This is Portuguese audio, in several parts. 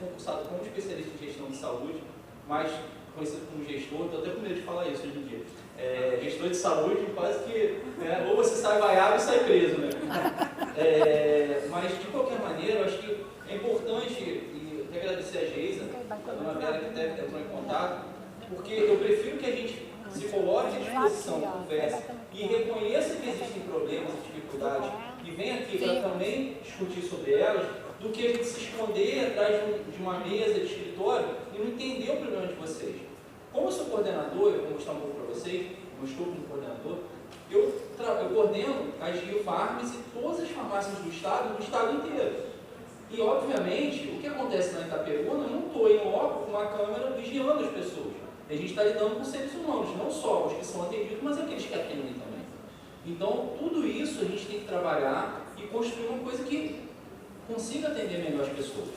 concursado como especialista em gestão de saúde, mas conhecido como gestor, estou até com medo de falar isso hoje em dia. Gestor de saúde, quase que, né, ou você sai vaiado ou sai preso, né? Mas, de qualquer maneira, eu acho que é importante, e eu quero agradecer a Geisa, a dona Vera, que até entrou em contato, porque eu prefiro que a gente se coloque à disposição, converse e reconheça que existem problemas e dificuldades e venha aqui para também discutir sobre elas, do que a gente se esconder atrás de uma mesa de escritório e não entender o problema de vocês. Como eu sou coordenador, eu vou mostrar um pouco para vocês, eu estou como coordenador, eu coordeno as Geofarms e todas as farmácias do estado inteiro. E, obviamente, o que acontece na Itaperuna, eu não estou em loco com uma câmera vigiando as pessoas. A gente está lidando com seres humanos, não só os que são atendidos, mas aqueles que atendem também. Então, tudo isso a gente tem que trabalhar e construir uma coisa que consiga atender melhor as pessoas,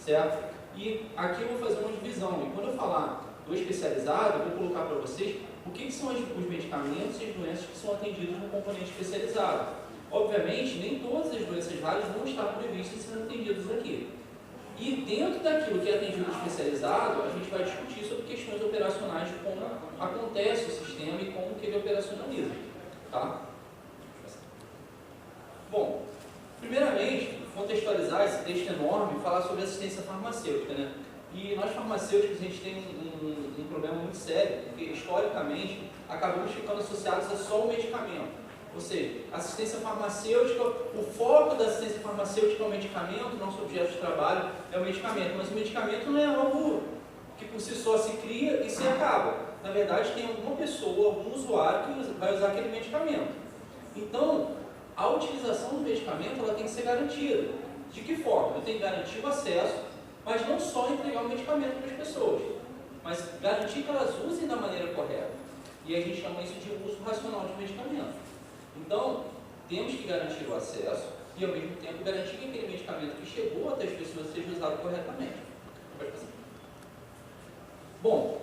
certo? E aqui eu vou fazer uma divisão, e quando eu falar do especializado, eu vou colocar para vocês o que são os medicamentos e as doenças que são atendidos no componente especializado. Obviamente, nem todas as doenças raras vão estar previstas e sendo atendidas aqui. E dentro daquilo que é atendido especializado, a gente vai discutir sobre questões operacionais de como acontece o sistema e como que ele operacionaliza, tá? Bom, primeiramente, contextualizar esse texto enorme e falar sobre assistência farmacêutica, né? E nós farmacêuticos, a gente tem um problema muito sério, porque historicamente acabamos ficando associados a só o medicamento. Ou seja, assistência farmacêutica, o foco da assistência farmacêutica é o medicamento, nosso objeto de trabalho é o medicamento, mas o medicamento não é algo que por si só se cria e se acaba. Na verdade, tem alguma pessoa, algum usuário que vai usar aquele medicamento. Então, a utilização do medicamento ela tem que ser garantida. De que forma? Eu tenho que garantir o acesso, mas não só entregar o medicamento para as pessoas, mas garantir que elas usem da maneira correta. E a gente chama isso de uso racional de medicamento. Então, temos que garantir o acesso e, ao mesmo tempo, garantir que aquele medicamento que chegou até as pessoas seja usado corretamente. Bom,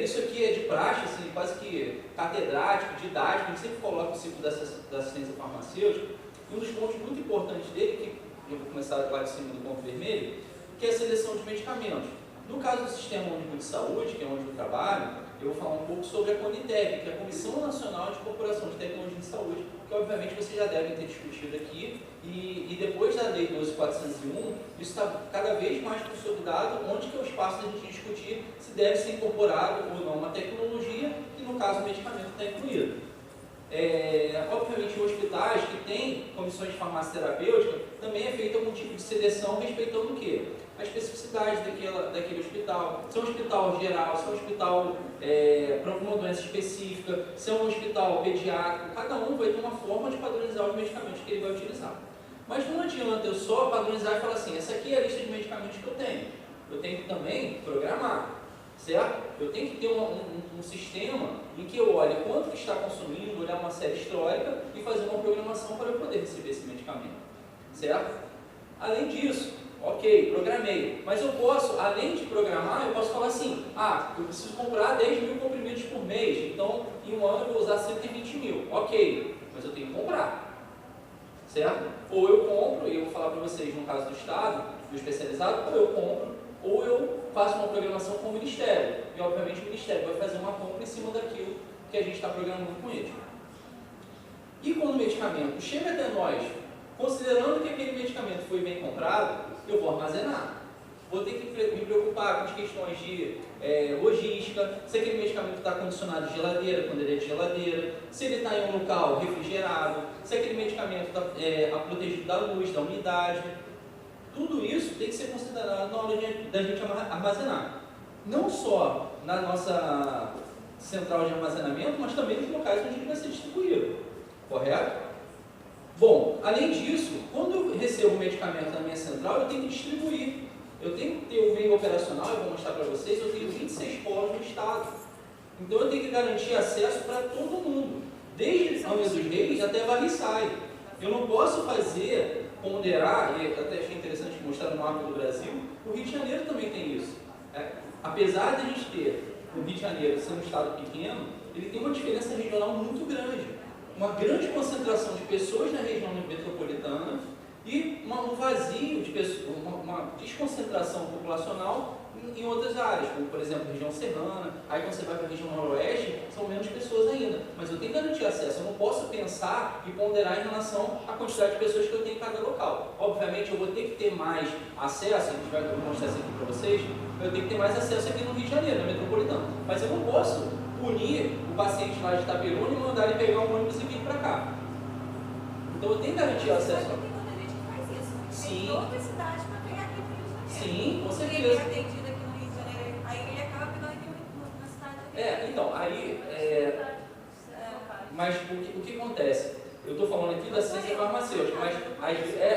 isso aqui é de praxe, assim, quase que catedrático, didático, a gente sempre coloca o ciclo da assistência farmacêutica. E um dos pontos muito importantes dele, que eu vou começar lá de cima do ponto vermelho, que é a seleção de medicamentos. No caso do Sistema Único de Saúde, que é onde eu trabalho, eu vou falar um pouco sobre a CONITEC, que é a Comissão Nacional de Incorporação de Tecnologia de Saúde, que obviamente vocês já devem ter discutido aqui, e depois da Lei 12.401, isso está cada vez mais consolidado, onde que é o espaço da gente discutir se deve ser incorporado ou não uma tecnologia, e no caso o medicamento está incluído. Obviamente, em hospitais que têm comissões de farmácia terapêutica, também é feito algum tipo de seleção respeitando o quê? A especificidade daquele hospital, se é um hospital geral, se é um hospital para alguma doença específica, se é um hospital pediátrico, cada um vai ter uma forma de padronizar os medicamentos que ele vai utilizar. Mas não adianta eu só padronizar e falar assim, essa aqui é a lista de medicamentos que eu tenho. Eu tenho que também programar, certo? Eu tenho que ter um sistema em que eu olhe quanto que está consumindo, olhar uma série histórica e fazer uma programação para eu poder receber esse medicamento, certo? Além disso, ok, programei, mas eu posso, além de programar, eu posso falar assim, eu preciso comprar 10 mil comprimidos por mês, então em um ano eu vou usar 120 mil, ok, mas eu tenho que comprar, certo? Ou eu compro, e eu vou falar para vocês no caso do Estado, do especializado, ou eu compro, ou eu faço uma programação com o Ministério, e obviamente o Ministério vai fazer uma compra em cima daquilo que a gente está programando com ele. E quando o medicamento chega até nós, considerando que aquele medicamento foi bem comprado, eu vou armazenar. Vou ter que me preocupar com as questões de logística, se aquele medicamento está condicionado de geladeira, quando ele é de geladeira, se ele está em um local refrigerado, se aquele medicamento está protegido da luz, da umidade. Tudo isso tem que ser considerado na hora da gente armazenar. Não só na nossa central de armazenamento, mas também nos locais onde ele vai ser distribuído. Correto? Bom, além disso, quando eu recebo o medicamento na minha central, eu tenho que distribuir. Eu tenho que ter o meio operacional, eu vou mostrar para vocês, eu tenho 26 polos no estado. Então eu tenho que garantir acesso para todo mundo, desde Angra dos Reis até Varriçai. Eu não posso ponderar, e até achei interessante mostrar no mapa do Brasil, o Rio de Janeiro também tem isso. Apesar de a gente ter o Rio de Janeiro ser um estado pequeno, ele tem uma diferença regional muito grande. Uma grande concentração de pessoas na região metropolitana e um vazio de pessoas, uma desconcentração populacional em outras áreas, como por exemplo região serrana. Aí quando você vai para a região noroeste, são menos pessoas ainda, mas eu tenho que garantir acesso. Eu não posso pensar e ponderar em relação à quantidade de pessoas que eu tenho em cada local. Obviamente eu vou ter que ter mais acesso, a gente vai mostrar isso aqui para vocês, eu tenho que ter mais acesso aqui no Rio de Janeiro, na metropolitana, mas eu não posso punir o paciente lá de Itaperuna e mandar ele pegar um ônibus e vir para cá. Então eu tenho que garantir acesso. Tem muita gente que faz isso. Sim. Tem outras cidades para pegar aqui no Rio de Janeiro. Sim, com Ele é certeza. atendido aqui no Rio de Janeiro, aí ele acaba pegando aqui na cidade dele. Então, aí, mas o que acontece? Eu estou falando aqui da ciência farmacêutica, mas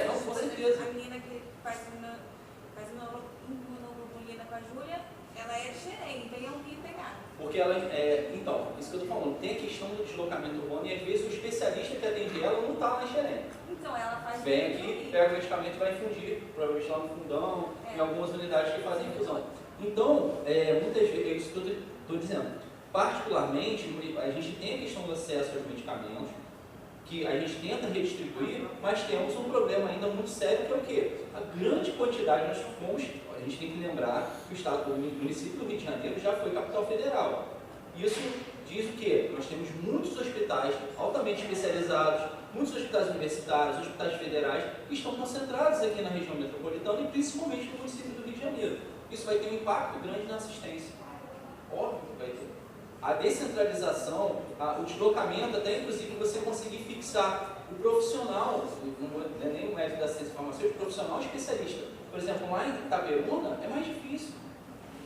não, com certeza. A menina que faz imunoglobulina com a Júlia, ela é de Xerém, então iam vir pegar. Porque ela, então, isso que eu estou falando, tem a questão do deslocamento urbano e às vezes o especialista que atende ela não está lá em Xerém. Então ela faz. Vem aqui, pega o medicamento e vai infundir, provavelmente lá no fundão, em algumas unidades que fazem infusão. Então, muitas vezes, é isso que eu estou dizendo. Particularmente, a gente tem a questão do acesso aos medicamentos, que a gente tenta redistribuir, mas temos um problema ainda muito sério, que é o quê? A grande quantidade, a gente tem que lembrar que o estado, o município do Rio de Janeiro já foi capital federal. Isso diz o quê? Nós temos muitos hospitais altamente especializados, muitos hospitais universitários, hospitais federais, que estão concentrados aqui na região metropolitana e principalmente no município do Rio de Janeiro. Isso vai ter um impacto grande na assistência. Óbvio que vai ter. A descentralização, o deslocamento, até inclusive você conseguir fixar o profissional, não é nem o médico da ciência farmacêutica, o profissional especialista. Por exemplo, lá em Itaperuna é mais difícil,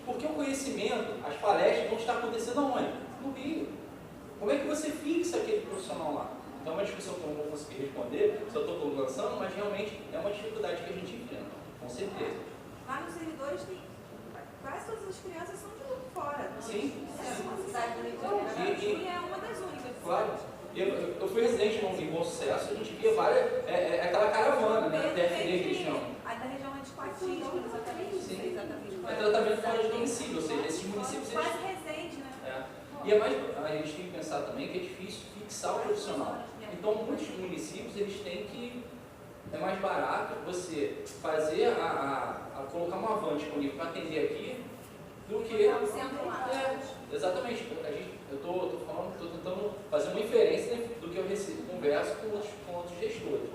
porque o conhecimento, as palestras vão estar acontecendo aonde? No Rio. Como é que você fixa aquele profissional lá? Então é uma discussão que eu não vou conseguir responder, só estou lançando, mas realmente é uma dificuldade que a gente enfrenta, com certeza. Lá nos servidores tem quase todas as crianças são de fora. Sim. É uma cidade do Rio de Janeiro. A Júlia é uma das únicas. Claro. Eu fui residente em Bom Sucesso, a gente via várias, aquela caravana, né? TFD que eles chamam. A da região de Coatis, exatamente. Sim. Exatamente. É tratamento fora de domicílio, ou seja, esses municípios eles... Quase Resende, né? E é mais, a gente tem que pensar também que é difícil fixar o profissional. Então, muitos municípios, eles têm que... É mais barato você fazer colocar uma van disponível para atender aqui do que... Exatamente. Eu estou tentando fazer uma inferência do que eu converso com outros gestores.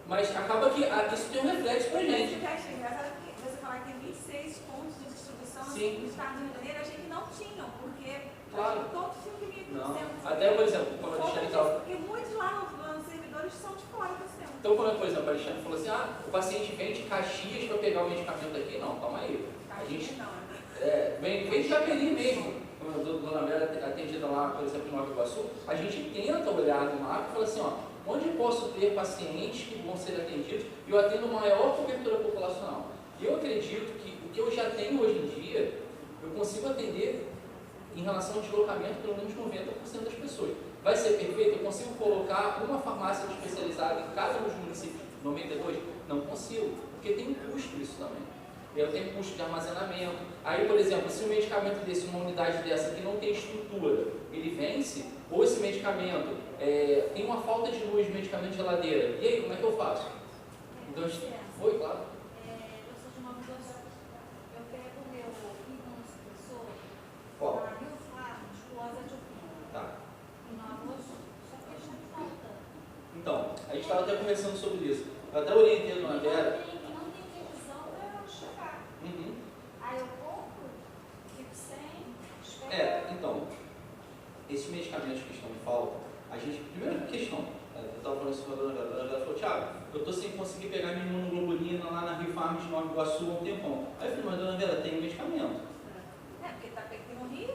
Mas acaba que isso tem um reflexo para a gente. Você falar que tem 26 pontos de distribuição Sim. no estado do Rio de Janeiro, eu achei que não tinham, porque Claro. todos tinham que vir Não. do Até, por exemplo, quando a Alexandre estava... Porque muitos lá nos servidores são de fora do centro. Então, quando, por exemplo, a Alexandre falou assim, o paciente vem de Caxias para pegar o medicamento aqui. Não, calma aí. A gente vem de Japeri mesmo. Como a dona Bela atendida lá, por exemplo, em Nova Iguaçu, a gente tenta olhar no mapa e fala assim, onde eu posso ter pacientes que vão ser atendidos e eu atendo maior cobertura populacional. E eu acredito que o que eu já tenho hoje em dia, eu consigo atender em relação ao deslocamento pelo menos 90% das pessoas. Vai ser perfeito? Eu consigo colocar uma farmácia especializada em cada um dos municípios, 92? Não consigo, porque tem um custo isso também. Eu tenho custo de armazenamento. Aí, por exemplo, se um medicamento desse, uma unidade dessa que não tem estrutura, ele vence, ou esse medicamento tem uma falta de luz, medicamento de geladeira, e aí, como é que eu faço? Então, foi, claro. Eu sou de uma mudança. Eu pego o meu imunossupressor Qual? na Rio Farm, de clozapina. Tá. E no arroz, só que está me faltando. Então, a gente estava até conversando sobre isso. Eu até orientei a dona Vera. Não tem previsão para chegar. Uhum. Aí eu compro, fico sem, espero. Então, esses medicamentos que estão em falta, a gente, primeira questão, eu estava falando isso com a dona Vera, a dona Vera falou, Thiago, eu estou sem conseguir pegar minha imunoglobulina lá na Rio Farm de Nova Iguaçu há um tempão. Aí eu falei, mas dona Vera, tem medicamento. Porque está aqui no Rio.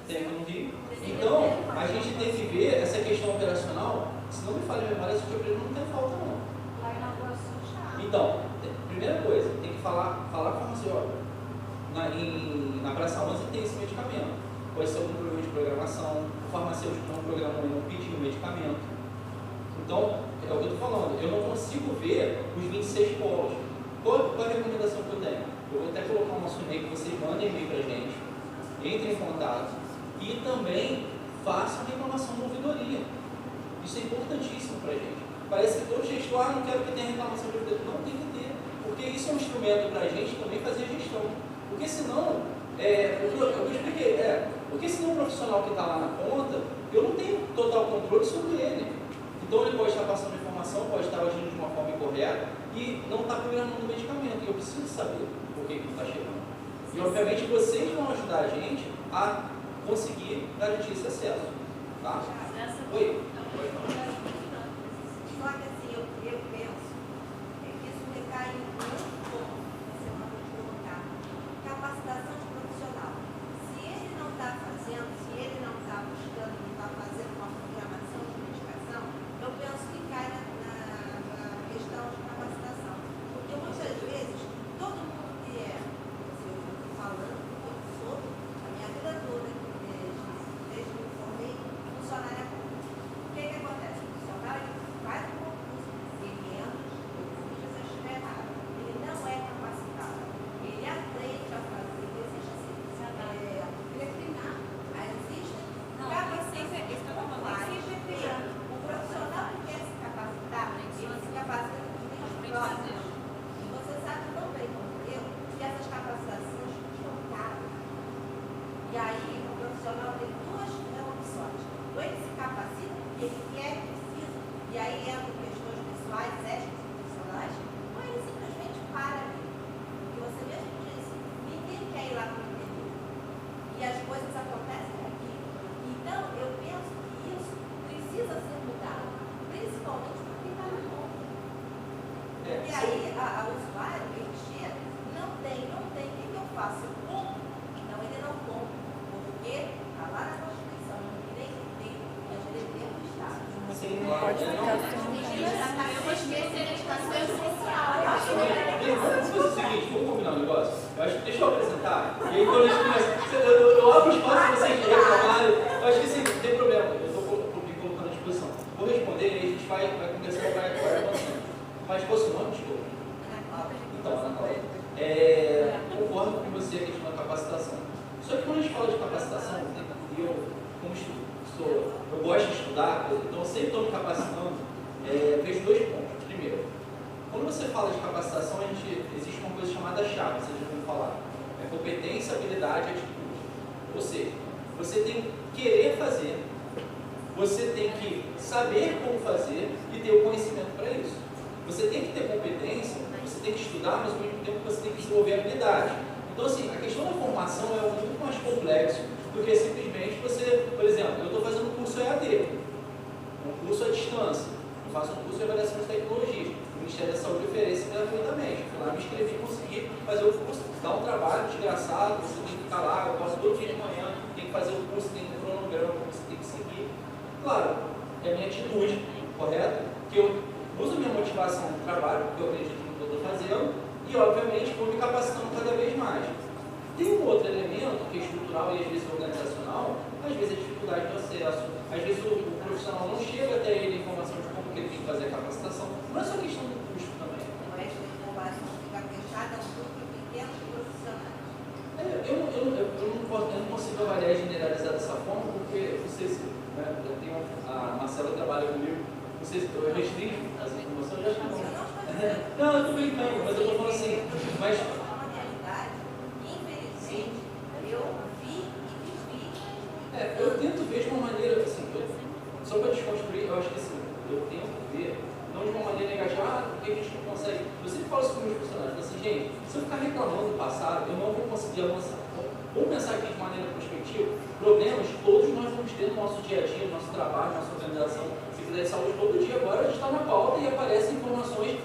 Tem aqui no Rio. Então, a gente tem que ver essa questão operacional, se não me falha a memória, esse tipo não tem falta não. Lá em Nova Iguaçu está. Então, primeira coisa, tem que falar com a farmacêutica. Na Praça 11 tem esse medicamento. Pode ser algum problema de programação, o farmacêutico não programou e não pediu o medicamento. Então, é o que eu estou falando, eu não consigo ver os 26 polos. Qual a recomendação que eu tenho? Eu vou até colocar o nosso e-mail, que vocês mandem e-mail para a gente, entrem em contato e também façam reclamação de ouvidoria. Isso é importantíssimo para a gente. Parece que todo gestor, não quero que tenha reclamação de ouvidor. Não, tem que ter, porque isso é um instrumento para a gente também fazer gestão. Porque senão, eu expliquei, porque senão o profissional que está lá na ponta, eu não tenho total controle sobre ele. Então ele pode estar passando informação, pode estar agindo de uma forma incorreta e não está programando o medicamento. E eu preciso saber por que não está chegando. E obviamente vocês vão ajudar a gente a conseguir garantir esse acesso. Tá? Oi? Só que assim, eu penso que isso recai em um ponto, essa é uma coisa de colocar, capacitação de profissional. Se ele não está fazendo, se ele não está buscando, não está fazendo uma programação de medicação, eu penso que cai na questão de capacitação. Porque muitas vezes, todo mundo que eu estou falando, eu sou, a minha vida toda, desde que me formei, funcionária pública. O que acontece? O funcionário faz um concurso, ele entra, se eu estiver errado, ele não é capacitado. Ele aprende a fazer, existe assim, treinar. Aí existe capacitação online. O profissional que quer se capacitar, ele se capacita com os próprios. E você sabe tão bem como eu que essas capacitações custam caro. E aí o profissional tem duas opções. Ou ele se capacita porque ele quer, precisa, e aí entram questões pessoais, éticas e profissionais, ou ele simplesmente para ali. Porque você mesmo disse, ninguém quer ir lá para o interior. E as coisas acontecem aqui. Então, eu penso que isso precisa ser mudado, principalmente para quem está na ponta. Porque aí a usuário, ele chega, não tem, o que eu faço? Eu compro. Não, ele não compra, porque está lá na Constituição, no direito dele, e as diretrizes do Estado. Sim, não pode ficar Eu vou esquecer a educação essencial. Vamos fazer o seguinte, vamos combinar um negócio? Deixa eu apresentar, e aí quando a gente começa, eu abro espaço para vocês reclamarem, eu acho que assim, não tem problema, eu estou me colocando à disposição. Vou responder e a gente vai começar a vai avançando. Mas qual é o seu nome, desculpa? Então, Ana Cláudia, concordo com você a questão da capacitação. Só que quando a gente fala de capacitação, eu, como eu gosto de estudar, então eu sempre estou me capacitando, vejo dois pontos. Primeiro, quando você fala de capacitação, existe uma coisa chamada chave, vocês já vão falar. É competência, habilidade e atitude. Ou seja, você tem que querer fazer, você tem que saber como fazer e ter o conhecimento para isso. Você tem que ter competência, você tem que estudar, mas ao mesmo tempo você tem que desenvolver habilidade. Então, assim, a questão da formação é muito mais complexo do que simplesmente você, por exemplo, eu estou fazendo um curso EAD, um curso à distância, eu faço um curso de avaliação de tecnologias, o Ministério da Saúde oferece gratuitamente, fui lá, me inscrevi, consegui fazer o curso, dá um trabalho desgraçado, você tem que ficar lá, eu posso todo dia de manhã, tem que fazer o curso, tem um cronograma que você tem que seguir. Claro, é a minha atitude, correto? Que eu uso a minha motivação no trabalho, porque eu acredito no que eu estou fazendo, e obviamente vou me capacitando cada vez mais. Tem um outro elemento que é estrutural e às vezes organizacional, às vezes a dificuldade do acesso, às vezes o profissional não chega até ele a informação de como que ele tem que fazer a capacitação. Não é só questão do custo também. Não é que a informação fica fechada a um grupo pequeno de profissionais. Eu não consigo avaliar e generalizar dessa forma, porque vocês, a Marcela trabalha comigo, vocês restringem as informações, eu acho que não. Não, eu estou brincando, mas eu estou falando assim, mas uma realidade, infelizmente, eu vi e vivi. eu tento ver de uma maneira, assim, só para desconstruir, eu acho que assim, eu tento ver, não de uma maneira negativa, porque a gente não consegue. Eu sempre falo isso com meus funcionários, assim, gente, se eu ficar reclamando do passado, eu não vou conseguir avançar. Vamos pensar aqui de maneira prospectiva, problemas todos nós vamos ter no nosso dia a dia, no nosso trabalho, na nossa organização. Da saúde todo dia, agora a gente está na pauta e aparecem informações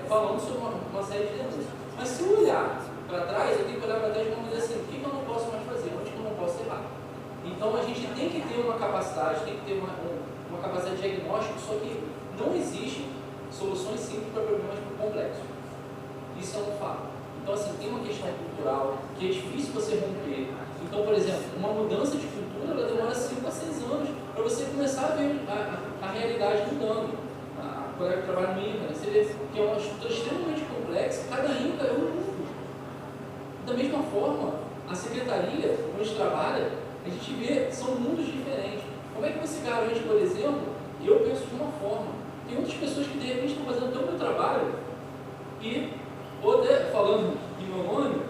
falando sobre uma série de denúncias. Mas se eu olhar para trás, eu tenho que olhar para trás e vamos dizer assim, o que eu não posso mais fazer, onde que eu não posso errar. Então a gente tem que ter uma capacidade, tem que ter uma capacidade de diagnóstico, só que não existe soluções simples para problemas complexos. Isso é um fato. Então assim, tem uma questão cultural que é difícil você romper. Então, por exemplo, uma mudança de cultura, ela demora 5 a 6 anos para você começar a ver a realidade mudando. A colega que trabalha no INCA, você vê que é uma estrutura extremamente complexa, cada INCA é um mundo. Da mesma forma, a secretaria, onde a gente trabalha, a gente vê, são mundos diferentes. Como é que você garante, por exemplo, eu penso de uma forma, Tem outras pessoas que de repente estão fazendo até o meu trabalho e, ou até falando em meu nome,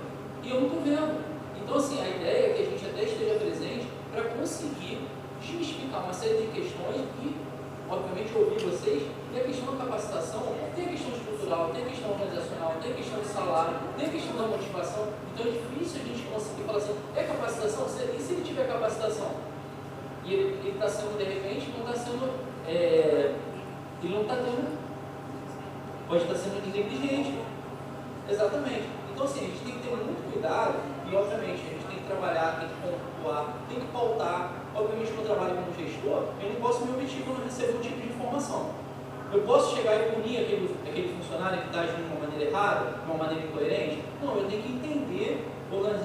e eu não estou vendo. Então, assim, a ideia é que a gente até esteja presente para conseguir desmistificar uma série de questões e, obviamente, ouvir vocês. E a questão da capacitação, tem a questão estrutural, tem a questão organizacional, tem a questão do salário, tem a questão da motivação. Então, é difícil a gente conseguir falar assim, é capacitação? E se ele tiver capacitação? E ele está sendo, de repente, não está sendo, ele não está tendo, pode estar sendo negligente. Exatamente. Então, assim, a gente tem que ter muito cuidado e, obviamente, a gente tem que trabalhar, tem que pontuar, tem que pautar. Obviamente, quando eu trabalho como gestor, eu não posso me omitir quando eu recebo um tipo de informação. Eu posso chegar e punir aquele funcionário que está agindo de uma maneira errada, de uma maneira incoerente? Não, eu tenho que entender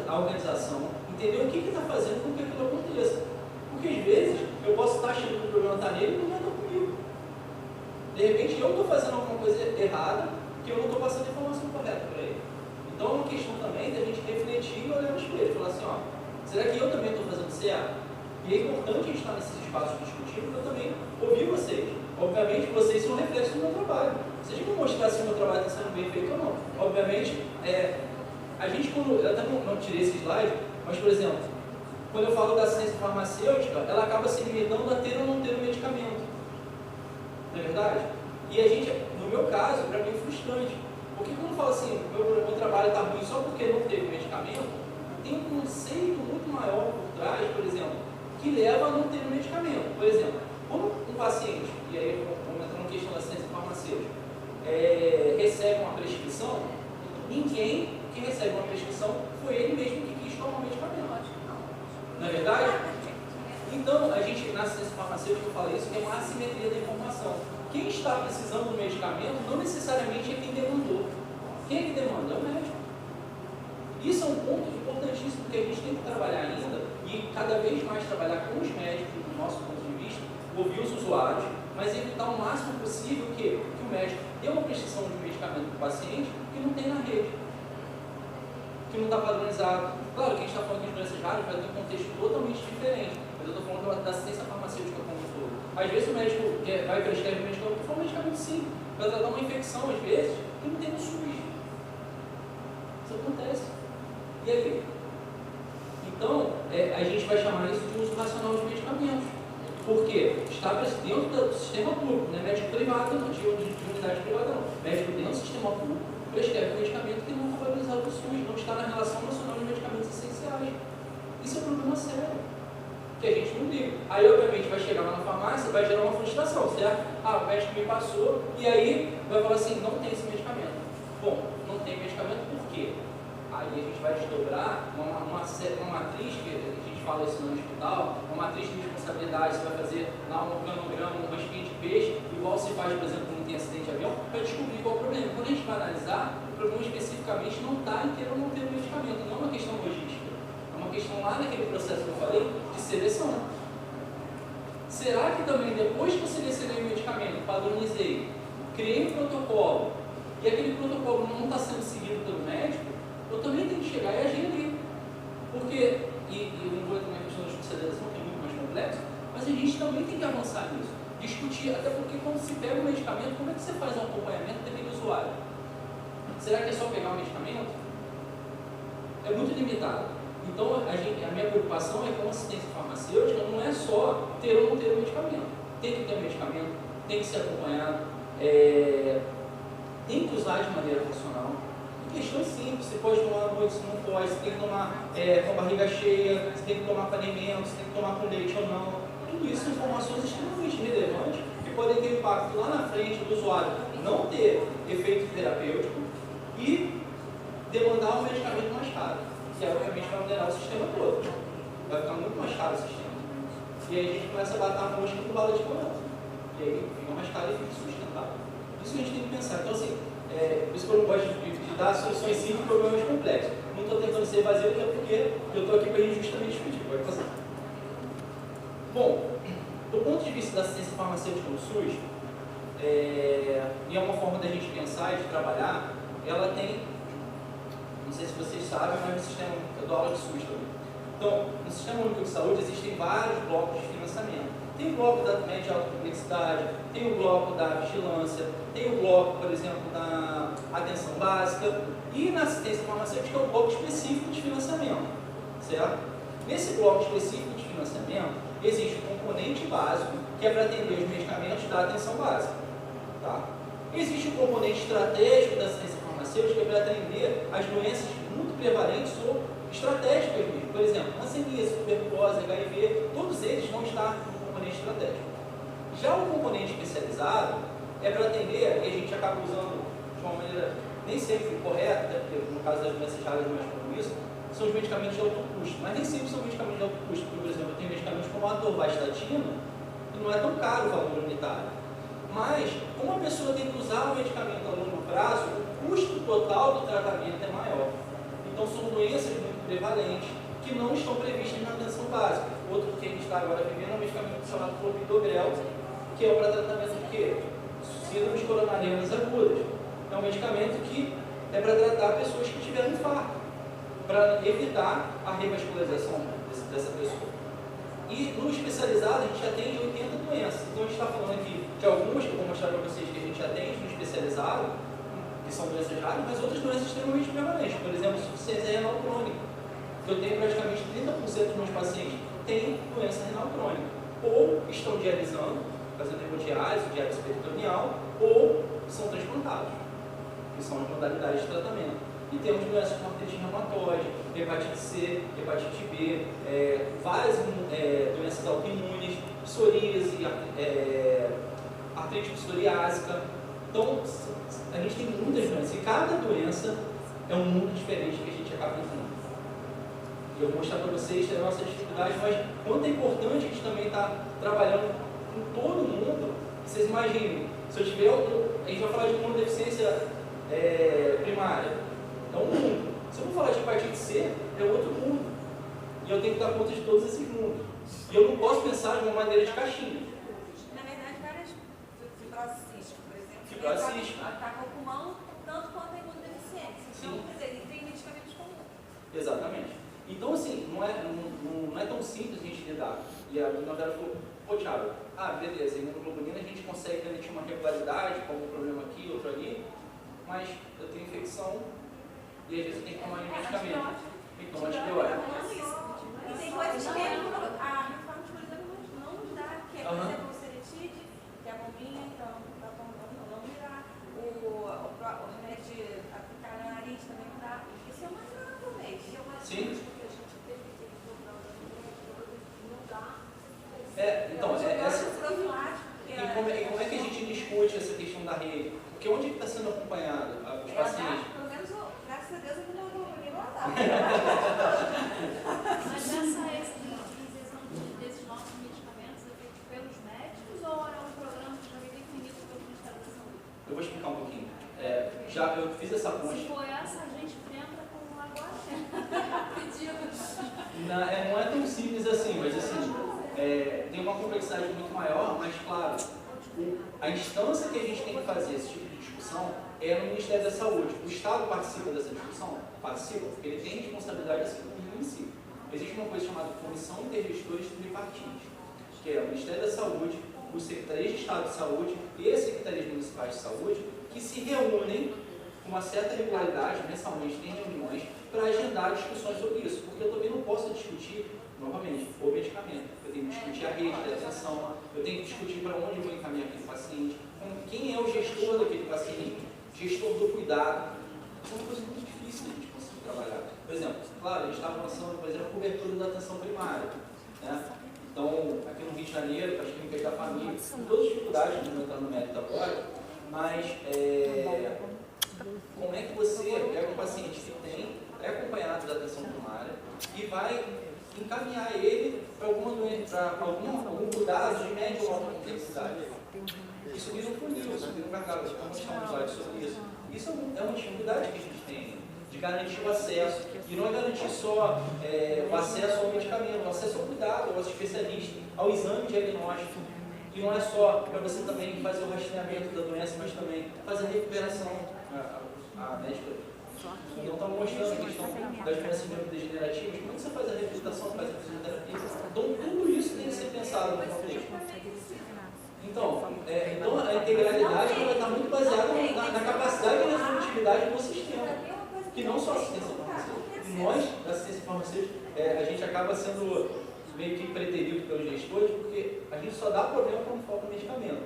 a organização, entender o que está fazendo com que aquilo aconteça. Porque, às vezes, eu posso estar achando que o problema está nele e não está comigo. De repente, eu estou fazendo alguma coisa errada, que eu não estou passando a informação correta para ele. Então, é uma questão também da gente refletir e olhar no espelho e falar assim, ó, será que eu também estou fazendo certo? E é importante a gente estar nesses espaços discutindo para eu também ouvir vocês. Obviamente, vocês são reflexos do meu trabalho. Vocês vão mostrar se o meu trabalho está sendo bem feito ou não. Obviamente, a gente, quando, eu até não tirei esse slide, mas, por exemplo, quando eu falo da ciência farmacêutica, ela acaba se limitando a ter ou não ter um medicamento. Não é verdade? E a gente, no meu caso, para mim é frustrante. Porque quando eu falo assim, meu trabalho está ruim só porque não teve medicamento, tem um conceito muito maior por trás, por exemplo, que leva a não ter um medicamento. Por exemplo, quando um paciente, e aí vamos entrar na questão da ciência farmacêutica, recebe uma prescrição, ninguém que recebe uma prescrição foi ele mesmo que quis tomar o medicamento. Não é verdade? Então, a gente, na ciência farmacêutica, eu falo isso, que é uma assimetria da informação. Quem está precisando do medicamento não necessariamente é quem demandou. Quem é que demanda? É o médico. Isso é um ponto importantíssimo, porque a gente tem que trabalhar ainda e cada vez mais trabalhar com os médicos, do nosso ponto de vista, ouvir os usuários, mas evitar o máximo possível que o médico dê uma prescrição de um medicamento para o paciente que não tem na rede, que não está padronizado. Claro que a gente está falando de doenças raras, vai ter um contexto totalmente diferente, mas eu estou falando da ciência farmacêutica como um todo. Às vezes o médico vai prescrever um medicamento, for um medicamento simples, para tratar uma infecção, às vezes, que não tem no SUS. Isso acontece. E aí? Então, a gente vai chamar isso de uso racional de medicamentos. Porque está dentro do sistema público, não é médico privado, não, de unidade privada não. Médico dentro do sistema público prescreve um medicamento que não está valorizado no SUS, não está na Relação Nacional de Medicamentos Essenciais. Isso é um problema sério, que a gente não liga. Aí, obviamente, vai chegar lá na farmácia, vai gerar uma frustração, certo? O médico me passou, e aí vai falar assim, não tem esse medicamento. Bom, não tem medicamento por quê? Aí a gente vai desdobrar uma matriz, que a gente fala isso no hospital, uma matriz de responsabilidade. Você vai fazer lá um organograma, um raspinho de peixe, igual se faz, por exemplo, quando tem acidente de avião, para descobrir qual é o problema. Quando a gente vai analisar, o problema especificamente não está em ter ou não ter o medicamento, não é uma questão logística, é uma questão lá naquele processo que eu falei, de seleção. Será que também, depois que eu selecionei o medicamento, padronizei, criei um protocolo, e aquele protocolo não está sendo seguido pelo médico, eu também tenho que chegar e agir ali. Porque, e eu não vou entrar na questão da especialização, que é muito mais complexo, mas a gente também tem que avançar nisso. Discutir, até porque quando se pega o medicamento, como é que você faz um acompanhamento daquele usuário? Será que é só pegar o medicamento? É muito limitado. Então, a minha preocupação é que uma assistência farmacêutica não é só ter ou não ter o medicamento. Tem que ter o medicamento, tem que ser acompanhado, tem que usar de maneira racional. Questões simples, você pode tomar à noite, se não pode, você tem que tomar com a barriga cheia, você tem que tomar com alimento, você tem que tomar com leite ou não. Tudo isso são informações extremamente relevantes que podem ter impacto lá na frente do usuário não ter efeito terapêutico e demandar um medicamento mais caro, que obviamente vai alterar o sistema todo. Vai ficar muito mais caro o sistema. E aí a gente começa a bater a mosca com bala de balança. E aí fica mais caro e fica sustentável. Isso que a gente tem que pensar. Então, assim, por isso que eu não gosto de dar soluções simples para problemas complexos. Não estou tentando ser vazio, até porque eu estou aqui para ir justamente discutir. Pode passar. Bom, do ponto de vista da ciência farmacêutica no SUS, e é uma forma da gente pensar e de trabalhar, ela tem, não sei se vocês sabem, mas no sistema, eu dou aula de SUS também. Então, no Sistema Único de Saúde existem vários blocos de financiamento. Tem o bloco da média e alta complexidade, tem o bloco da vigilância, tem o bloco, por exemplo, da atenção básica, e na assistência farmacêutica é o bloco específico de financiamento, certo? Nesse bloco específico de financiamento, existe um componente básico, que é para atender os medicamentos da atenção básica, tá? Existe um componente estratégico da assistência farmacêutica, que é para atender as doenças muito prevalentes ou estratégicas mesmo. Por exemplo, hanseníase, tuberculose, HIV, todos eles vão estar no componente estratégico. Já o componente especializado é para atender, e a gente acaba usando de uma maneira nem sempre correta, até porque no caso das doenças raras mais como isso, são os medicamentos de alto custo, mas nem sempre são medicamentos de alto custo. Por exemplo, eu tenho medicamentos como a atorvastatina, que não é tão caro o valor unitário. Mas, como a pessoa tem que usar o medicamento a longo prazo, o custo total do tratamento é maior. Então, são doenças muito prevalentes que não estão previstas na atenção básica. Outro que a gente está agora vivendo é um medicamento chamado clopidogrel, que é para tratamento de quê? Síndromes coronarianas agudas. É um medicamento que é para tratar pessoas que tiveram infarto, para evitar a revascularização dessa pessoa. E no especializado, a gente atende 80 doenças. Então, a gente está falando aqui de algumas que eu vou mostrar para vocês que a gente atende no especializado, que são doenças raras, mas outras doenças extremamente prevalentes. Por exemplo, insuficiência renal crônica. Eu tenho praticamente 30% dos meus pacientes têm doença renal crônica. Ou estão dialisando, fazendo hemodiálise, diálise peritoneal, ou são transplantados, que são as modalidades de tratamento. E temos doenças como artrite reumatoide, hepatite C, hepatite B, várias doenças autoimunes, psoríase, artrite psoriásica. Então, a gente tem muitas doenças, e cada doença é um mundo diferente que a gente acaba enfrentando. Eu vou mostrar para vocês a nossa dificuldade, mas quanto é importante a gente também estar trabalhando com todo mundo. Vocês imaginem, se eu tiver, a gente vai falar de imunodeficiência primária. É um mundo. Se eu vou falar de hepatite C, é outro mundo. E eu tenho que dar conta de todos esses mundos. E eu não posso pensar de uma maneira de caixinha. Na verdade, várias fibrose cística, por exemplo. Fibrose cística. Ataca o pulmão tanto quanto a imunodeficiência. Então, quer dizer, ele tem medicamentos comuns. Exatamente. Então, assim, não é tão simples a gente lidar. E a Nordela falou, pô, Thiago, beleza, imunoglobulina a gente consegue garantir uma regularidade, como um problema aqui, outro ali, mas eu tenho infecção, e às vezes eu tenho que tomar medicamento. Então, antibiótico. E tem coisas que a reforma de não nos dá, que é, por exemplo, o seretide, que é a bombinha, então não me dá. O remédio de aplicar na nariz também não dá. Isso é uma grana por mês. Sim. E como é que a gente discute essa questão da rede? Porque onde está sendo acompanhado os pacientes? Pelo menos, graças a Deus, eu não andava. Mas essa isenção desses nossos medicamentos é feita pelos médicos ou é um programa que já vem definido pelo Ministério da Saúde? Eu vou explicar um pouquinho. Já eu fiz essa ponte. Se for essa, a gente entra com agora pedido. Não é tão simples assim, mas assim, tem uma complexidade muito maior, mas claro, a instância que a gente tem que fazer esse tipo de discussão é no Ministério da Saúde. O Estado participa dessa discussão? Participa, porque ele tem responsabilidade assim como o município. Existe uma coisa chamada Comissão Intergestores Tripartite, que é o Ministério da Saúde, os Secretarias de Estado de Saúde e as Secretarias Municipais de Saúde, que se reúnem com uma certa regularidade, mensalmente tem reuniões, para agendar discussões sobre isso, porque eu também não posso discutir, novamente, o medicamento. Eu tenho que discutir a rede de atenção, eu tenho que discutir para onde eu vou encaminhar aquele paciente, quem é o gestor daquele paciente, gestor do cuidado. Isso é uma coisa muito difícil de a gente conseguir trabalhar. Por exemplo, claro, a gente está avançando, por exemplo, a cobertura da atenção primária, né? Então, aqui no Rio de Janeiro, para as clínicas da família, com todas as dificuldades, não entrando no mérito agora, mas como é que você pega um paciente que é acompanhado da atenção primária e vai encaminhar ele para alguma doença, para algum cuidado de média ou alta complexidade? Isso vira um funil, isso vira um gargalo, vamos chamar de slide sobre isso. Isso é uma dificuldade que a gente tem, de garantir o acesso. E não é garantir só o acesso ao medicamento, o acesso ao cuidado, ao especialista, ao exame diagnóstico. E não é só para você também fazer o rastreamento da doença, mas também fazer a recuperação. A médica não está mostrando a questão das doenças neurodegenerativas. Como você faz a reabilitação, faz a fisioterapia? Então, tudo isso tem que ser pensado pensado no contexto. Então, a integralidade vai estar muito baseada na capacidade de resolutividade do sistema, que não só a assistência farmacêutica. Nós, da assistência farmacêutica, a gente acaba sendo meio que preterido pelos gestores, porque a gente só dá problema quando falta medicamento.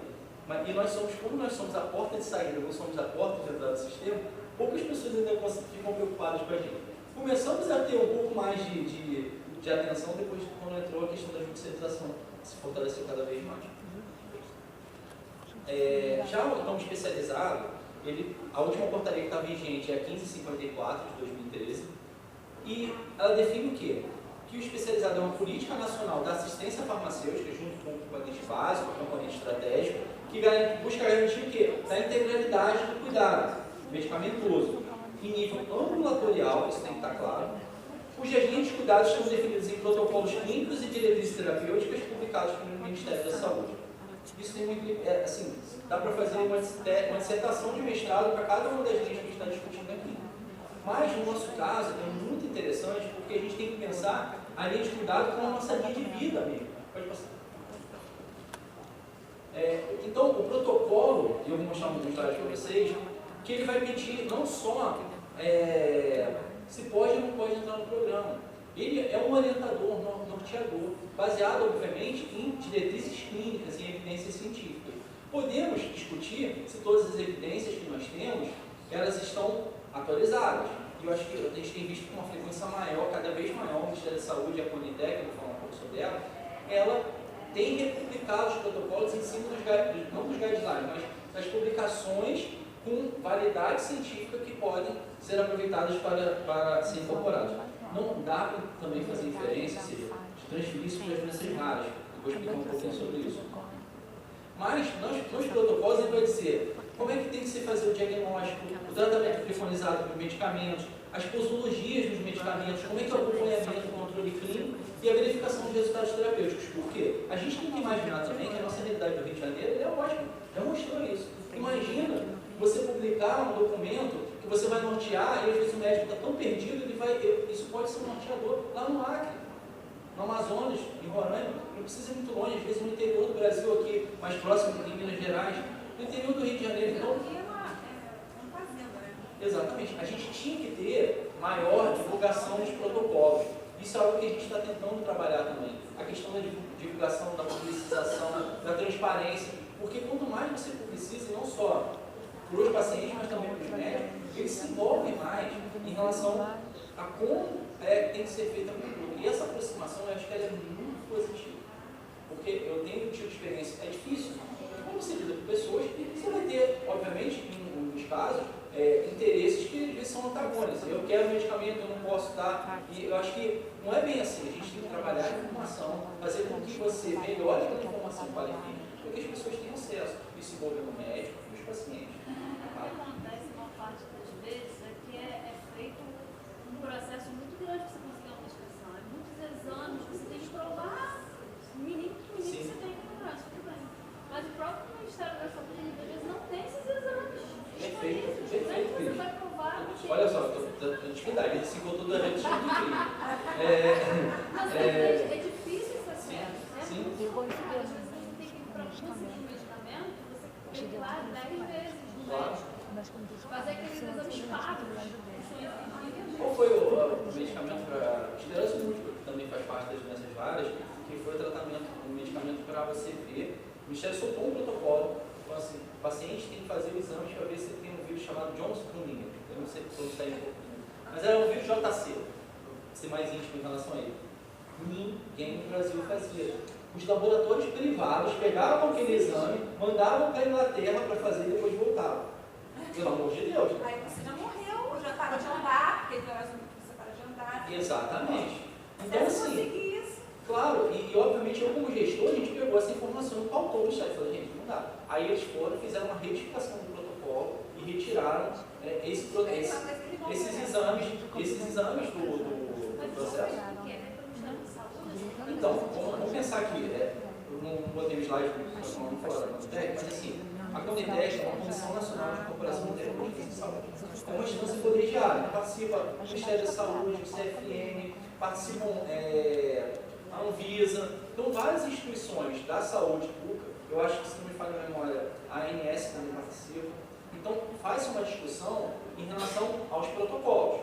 E nós somos, como nós somos a porta de saída, não somos a porta de entrada do sistema, poucas pessoas ainda ficam preocupadas com a gente. Começamos a ter um pouco mais de atenção depois de quando entrou a questão da judicialização, que se fortaleceu cada vez mais. Já o ramo especializado, a última portaria que está vigente é a 1554 de 2013, e ela define o quê? Que o especializado é uma política nacional da assistência farmacêutica, junto com o componente básico, o componente estratégico, que busca garantir o quê? Da integralidade do cuidado medicamentoso, em nível ambulatorial, isso tem que estar claro, cujas linhas de cuidados estão definidas em protocolos clínicos e diretrizes terapêuticas publicados pelo Ministério da Saúde. Isso tem assim, dá para fazer uma dissertação de mestrado para cada uma das linhas que a gente está discutindo aqui. Mas, no nosso caso, é muito interessante porque a gente tem que pensar a linha de cuidado com a nossa linha de vida mesmo. Pode passar. Então, o protocolo, e eu vou mostrar um slide para vocês, que ele vai pedir não só se pode ou não pode entrar no programa. Ele é um orientador, norteador, baseado, obviamente, em diretrizes clínicas, em evidências científicas. Podemos discutir se todas as evidências que nós temos, elas estão atualizadas. E eu acho que a gente tem visto com uma frequência maior, cada vez maior, o Ministério da Saúde, a Conitec, eu vou falar um pouco sobre ela tem republicado os protocolos em cima não dos guidelines, mas das publicações com validade científica que podem ser aproveitadas para ser incorporadas. Não dá para também fazer inferência, ou seja, de transferir isso para as doenças raras. Eu vou explicar um pouquinho sobre isso. Mas, nos protocolos, ele vai dizer como é que tem que se fazer o diagnóstico, o tratamento preconizado dos medicamentos, as posologias dos medicamentos, como é que é o acompanhamento, o controle clínico e a verificação dos resultados terapêuticos. Por quê? A gente tem que imaginar também que a nossa realidade do Rio de Janeiro é ótima, já mostrou isso. Imagina você publicar um documento que você vai nortear e às vezes o médico está tão perdido, isso pode ser um norteador lá no Acre, no Amazonas, em Roraima, não precisa ir muito longe, às vezes no interior do Brasil aqui, mais próximo em Minas Gerais, no interior do Rio de Janeiro. Então, exatamente, a gente tinha que ter maior divulgação dos protocolos. Isso é algo que a gente está tentando trabalhar também. A questão da divulgação, da publicização, da transparência, porque quanto mais você publiciza, não só para os pacientes, mas também para os médicos, eles se envolvem mais em relação a como tem que ser feita a cultura. E essa aproximação, eu acho que ela é muito positiva. Porque eu tenho tido experiência, é difícil, como você lida com pessoas, você vai ter, obviamente, em alguns casos, interesses que às vezes são antagônicos. Eu quero medicamento, eu não posso dar. E eu acho que não é bem assim. A gente tem que trabalhar a informação, fazer com que você melhore a informação qualifique, para que as pessoas tenham acesso. Isso envolvendo o médico e os pacientes. O que acontece uma parte das vezes é que é feito um processo muito grande para você conseguir uma medicação. É muitos exames, você tem que provar mínimo que você tem ignorância, tudo bem. Mas o próprio Ministério da Saúde, muitas vezes, não tem esses exames. Perfeito. Você vai provar que... Olha só, dificuldade, ele se encontrou da gente de Mas é difícil esse acesso. Sim. Às vezes você tem que ir para conseguir um medicamento, você tem que ir lá 10 vezes no médico. Fazer aqueles exames pagos. Qual foi o medicamento para esclerose múltipla, que também faz parte das doenças raras, que foi o tratamento, um medicamento para você ver? O Ministério soltou um protocolo, então assim, o paciente tem que fazer o exame para ver se ele tem um vírus chamado Jones-Brunninger. Eu não sei como está em português, mas era um vírus JC, para ser mais íntimo em relação a ele. Ninguém no Brasil fazia. Os laboratórios privados pegavam aquele exame, mandavam para a Inglaterra para fazer e depois voltavam. Pelo amor de Deus. Aí você já morreu, já para de andar, porque você para de andar. Exatamente. Então, assim, isso. claro, e obviamente eu como gestor, a gente pegou essa informação e pautou o Ministério e falou, gente, não dá. Aí eles foram, fizeram uma retificação do protocolo e retiraram esses exames do processo. Então, vamos pensar aqui, eu não botei o slide para não falar da Conitec, mas assim, a Conitec é uma Comissão Nacional de Incorporação de Tecnologias de Saúde. É uma instância colegiada, participa do Ministério da Saúde, do CFN, participam a Anvisa, então várias instituições da saúde pública, eu acho que, se não me falha a memória, a ANS também participa. Então, faz uma discussão em relação aos protocolos,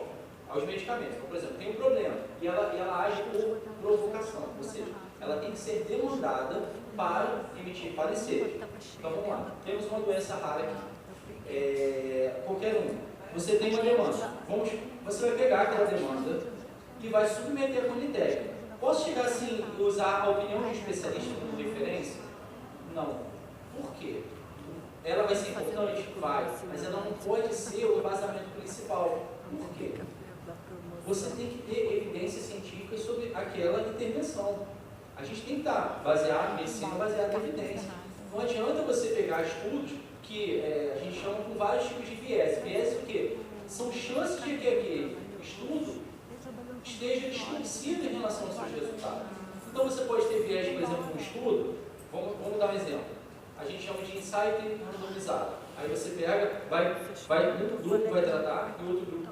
aos medicamentos. Então, por exemplo, tem um problema e ela age por provocação, ou seja, ela tem que ser demandada para emitir parecer. Então, vamos lá. Temos uma doença rara aqui. Qualquer um. Você tem uma demanda. Você vai pegar aquela demanda e vai submeter a comitê. Posso chegar assim e usar a opinião de um especialista como referência? Não. Por quê? Ela vai ser importante? Vai. Mas ela não pode ser o embasamento principal. Por quê? Você tem que ter evidências científicas sobre aquela intervenção. A gente tem que estar baseado, medicina baseada em evidência. Não adianta você pegar estudos que a gente chama com vários tipos de viés. Viés o quê? São chances de que aquele estudo esteja distorcido em relação aos seus resultados. Então você pode ter viés, por exemplo, um estudo, vamos dar um exemplo. A gente chama de insight randomizado. Aí você pega, um grupo vai tratar e o outro grupo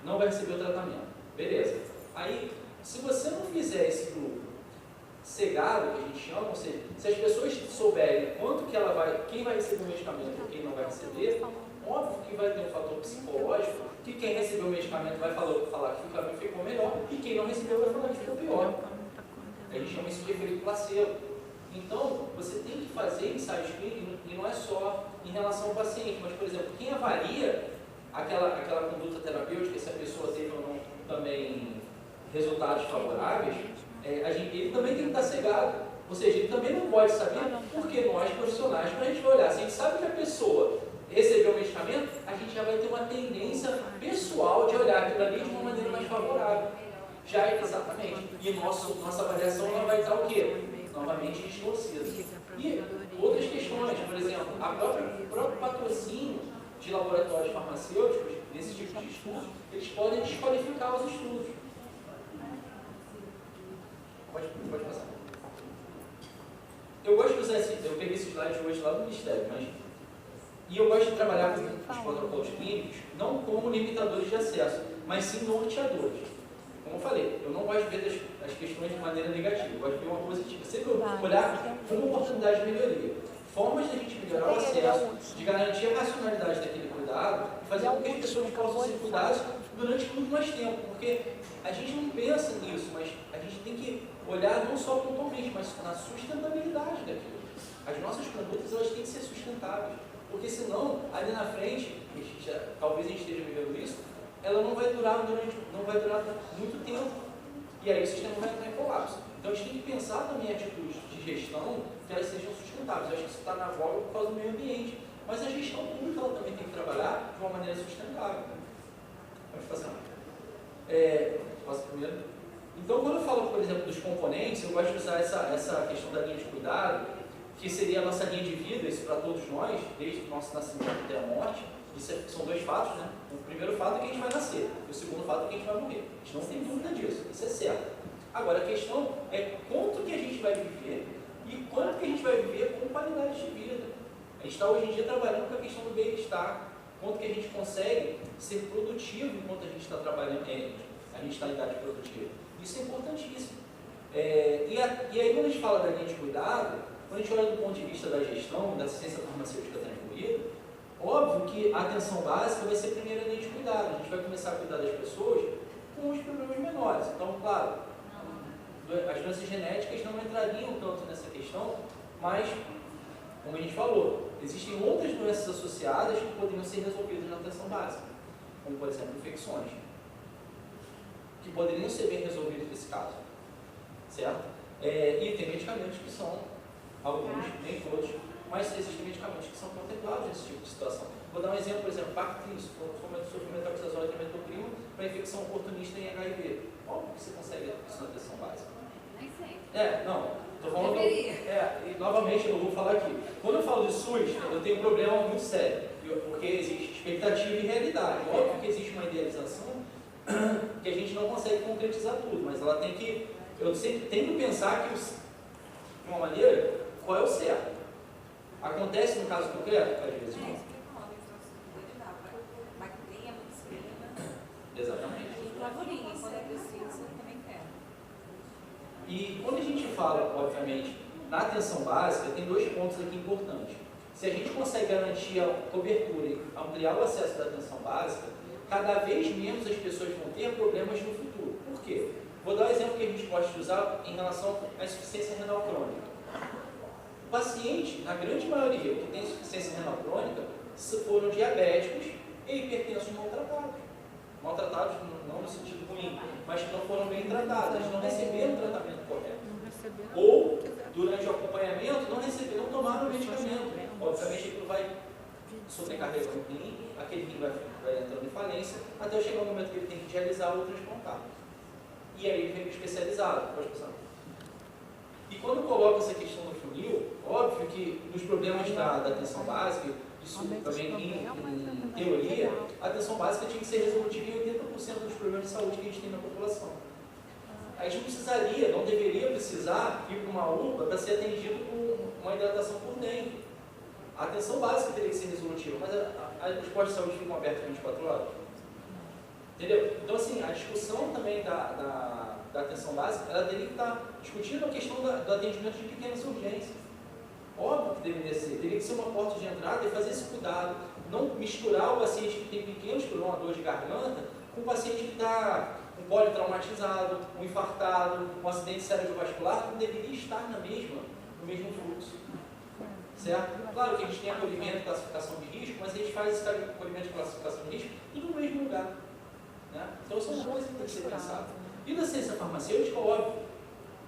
não vai receber o tratamento. Beleza. Aí, se você não fizer esse grupo cegado, que a gente chama, ou seja, se as pessoas souberem quem vai receber o medicamento e quem não vai receber, óbvio que vai ter um fator psicológico, que quem recebeu o medicamento vai falar que o caminho ficou melhor, e quem não recebeu vai falar que ficou pior. A gente chama isso de efeito placebo. Então, você tem que fazer ensaios clínicos, e não é só em relação ao paciente, mas, por exemplo, quem avalia aquela conduta terapêutica, se a pessoa teve ou não também resultados favoráveis, ele também tem que estar cegado. Ou seja, ele também não pode saber, porque nós, profissionais, quando a gente vai olhar, se a gente sabe que a pessoa recebeu o medicamento, a gente já vai ter uma tendência pessoal de olhar aquilo ali de uma maneira mais favorável. Já exatamente. E nossa avaliação ela vai estar o quê? Novamente distorcida. E outras questões, por exemplo, o próprio patrocínio de laboratórios farmacêuticos, nesse tipo de estudos, eles podem desqualificar os estudos. Pode passar. Eu gosto de usar eu peguei esse slide hoje lá do Ministério, e eu gosto de trabalhar com os protocolos clínicos, não como limitadores de acesso, mas sim norteadores. Como eu falei, eu não gosto de ver as questões de maneira negativa, eu gosto de ver uma positiva. Sempre olhar como oportunidade de melhoria. Formas de a gente melhorar o acesso, de garantir a racionalidade daquele cuidado e fazer com que as pessoas possam ser cuidadas durante muito mais tempo. Porque a gente não pensa nisso, mas a gente tem que olhar não só pontualmente, mas na sustentabilidade daquilo. As nossas condutas elas têm que ser sustentáveis. Porque senão, ali na frente, talvez a gente esteja vivendo isso, ela não vai durar muito tempo. E aí o sistema vai entrar em colapso. Então a gente tem que pensar também em atitudes de gestão que elas sejam sustentáveis. Eu acho que isso está na voga por causa do meio ambiente. Mas a gestão pública ela também tem que trabalhar de uma maneira sustentável. Pode passar. Posso primeiro? Então, quando eu falo, por exemplo, dos componentes, eu gosto de usar essa questão da linha de cuidado, que seria a nossa linha de vida, isso para todos nós, desde o nosso nascimento até a morte. São dois fatos, né? O primeiro fato é que a gente vai nascer, e o segundo fato é que a gente vai morrer. A gente não tem dúvida disso, isso é certo. Agora, a questão é quanto que a gente vai viver e quanto que a gente vai viver com qualidade de vida. A gente está hoje em dia trabalhando com a questão do bem-estar, quanto que a gente consegue ser produtivo enquanto a gente está trabalhando, a gente está em idade produtiva. Isso é importantíssimo. E aí, quando a gente fala da linha de cuidado, quando a gente olha do ponto de vista da gestão, da assistência farmacêutica está incluída, óbvio que a atenção básica vai ser a primeira linha de cuidado. A gente vai começar a cuidar das pessoas com os problemas menores. Então, claro, as doenças genéticas não entrariam tanto nessa questão, mas, como a gente falou, existem outras doenças associadas que poderiam ser resolvidas na atenção básica, como, por exemplo, infecções, que poderiam ser bem resolvidas nesse caso, certo? E tem medicamentos que são, alguns, nem todos, mas existem medicamentos que são contemplados nesse tipo de situação. Vou dar um exemplo, por exemplo, Bactris, sofrimento oxazol e trimetoprima para infecção oportunista em HIV. Óbvio que você consegue isso na atenção básica. Nem sei. Não, estou falando. E novamente eu vou falar aqui. Quando eu falo de SUS, eu tenho um problema muito sério, porque existe expectativa e realidade. Óbvio que existe uma idealização que a gente não consegue concretizar tudo, mas ela tem que. Eu sempre tenho que pensar que, de uma maneira, qual é o certo. Acontece no caso concreto, às vezes não. Exatamente. E flavorinha, quando é preciso, também quero. E quando a gente fala, obviamente, na atenção básica, tem dois pontos aqui importantes. Se a gente consegue garantir a cobertura e ampliar o acesso da atenção básica, cada vez menos as pessoas vão ter problemas no futuro. Por quê? Vou dar um exemplo que a gente pode usar em relação à insuficiência renal crônica. O paciente, na grande maioria, que tem insuficiência renal crônica, foram diabéticos e hipertensos maltratados. Maltratados não no sentido ruim, mas que não foram bem tratados, eles não receberam o tratamento correto. Ou, durante o acompanhamento, não tomaram o medicamento. Obviamente, aquilo vai sobrecarregar o rim, aquele rim vai entrando em falência, até chegar o momento que ele tem que dialisar ou transplantar. E aí ele vem especializado, pode passar. E quando coloca essa questão no funil, óbvio que nos problemas da atenção básica, isso também em teoria, a atenção básica tinha que ser resolutiva em 80% dos problemas de saúde que a gente tem na população. A gente não precisaria, não deveria precisar ir para uma UPA para ser atendido com uma hidratação por dentro. A atenção básica teria que ser resolutiva, mas os postos de saúde ficam abertos 24 horas. Entendeu? Então, assim, a discussão também da atenção básica, ela teria que estar discutindo a questão do atendimento de pequenas urgências. Óbvio que deveria ser. Teria que ser uma porta de entrada e fazer esse cuidado. Não misturar o paciente que tem pequenos problemas, uma dor de garganta, com o paciente que está um politraumatizado, um infartado, um acidente cerebrovascular, que não deveria estar no mesmo fluxo. Certo? Claro que a gente tem acolhimento e classificação de risco, mas a gente faz esse acolhimento e classificação de risco tudo no mesmo lugar. Né? Então, são coisas que tem que ser pensadas. E da ciência farmacêutica, óbvio,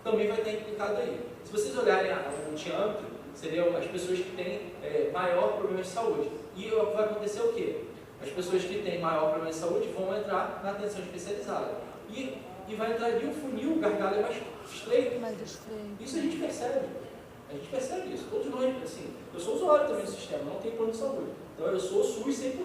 também vai estar implicado aí. Se vocês olharem o diâmetro, seriam as pessoas que têm maior problema de saúde. E vai acontecer o quê? As pessoas que têm maior problema de saúde vão entrar na atenção especializada. E vai entrar ali o funil, o gargalo é mais estreito. Isso a gente percebe. A gente percebe isso. Todos nós, assim, eu sou usuário também do sistema, não tenho plano de saúde. Então eu sou SUS 100%.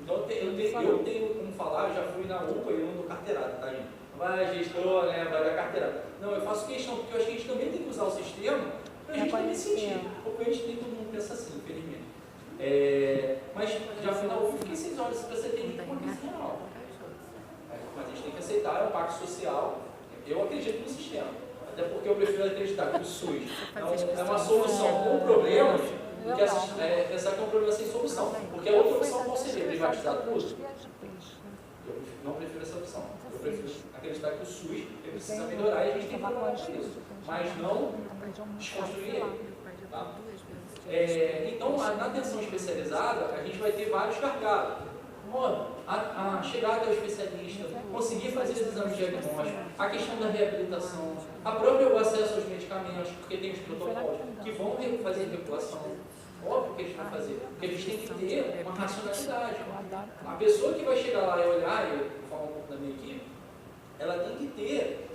Então eu tenho como falar, eu já fui na UPA e eu não dou carteirada, tá, gente? Vai gestor, né, vai dar carteirada. Não, eu faço questão, porque eu acho que a gente também tem que usar o sistema para a gente também sentir. Porque a gente tem, todo mundo pensa assim, infelizmente. Mas já fui na UPA e fiquei 6 horas para ser atendido com uma crise renal. Mas a gente tem que aceitar, é um pacto social. Eu acredito no sistema. Até porque eu prefiro acreditar que o SUS é uma solução com problemas do que pensar que é um problema sem solução. Porque a outra opção qual seria? Privatizar tudo? Eu não prefiro essa opção. Eu prefiro acreditar que o SUS precisa melhorar e a gente tem que trabalhar com isso. Mas não desconstruir ele. Tá? Então, na atenção especializada, a gente vai ter vários gargalos. A chegar até o especialista, conseguir fazer os exames diagnósticos, a questão da reabilitação, a própria acesso aos medicamentos, porque tem os protocolos que vão fazer regulação. Óbvio que a gente vai fazer, porque a gente tem que ter uma racionalidade. A pessoa que vai chegar lá e olhar, e eu vou falar um pouco da minha equipe, ela tem que ter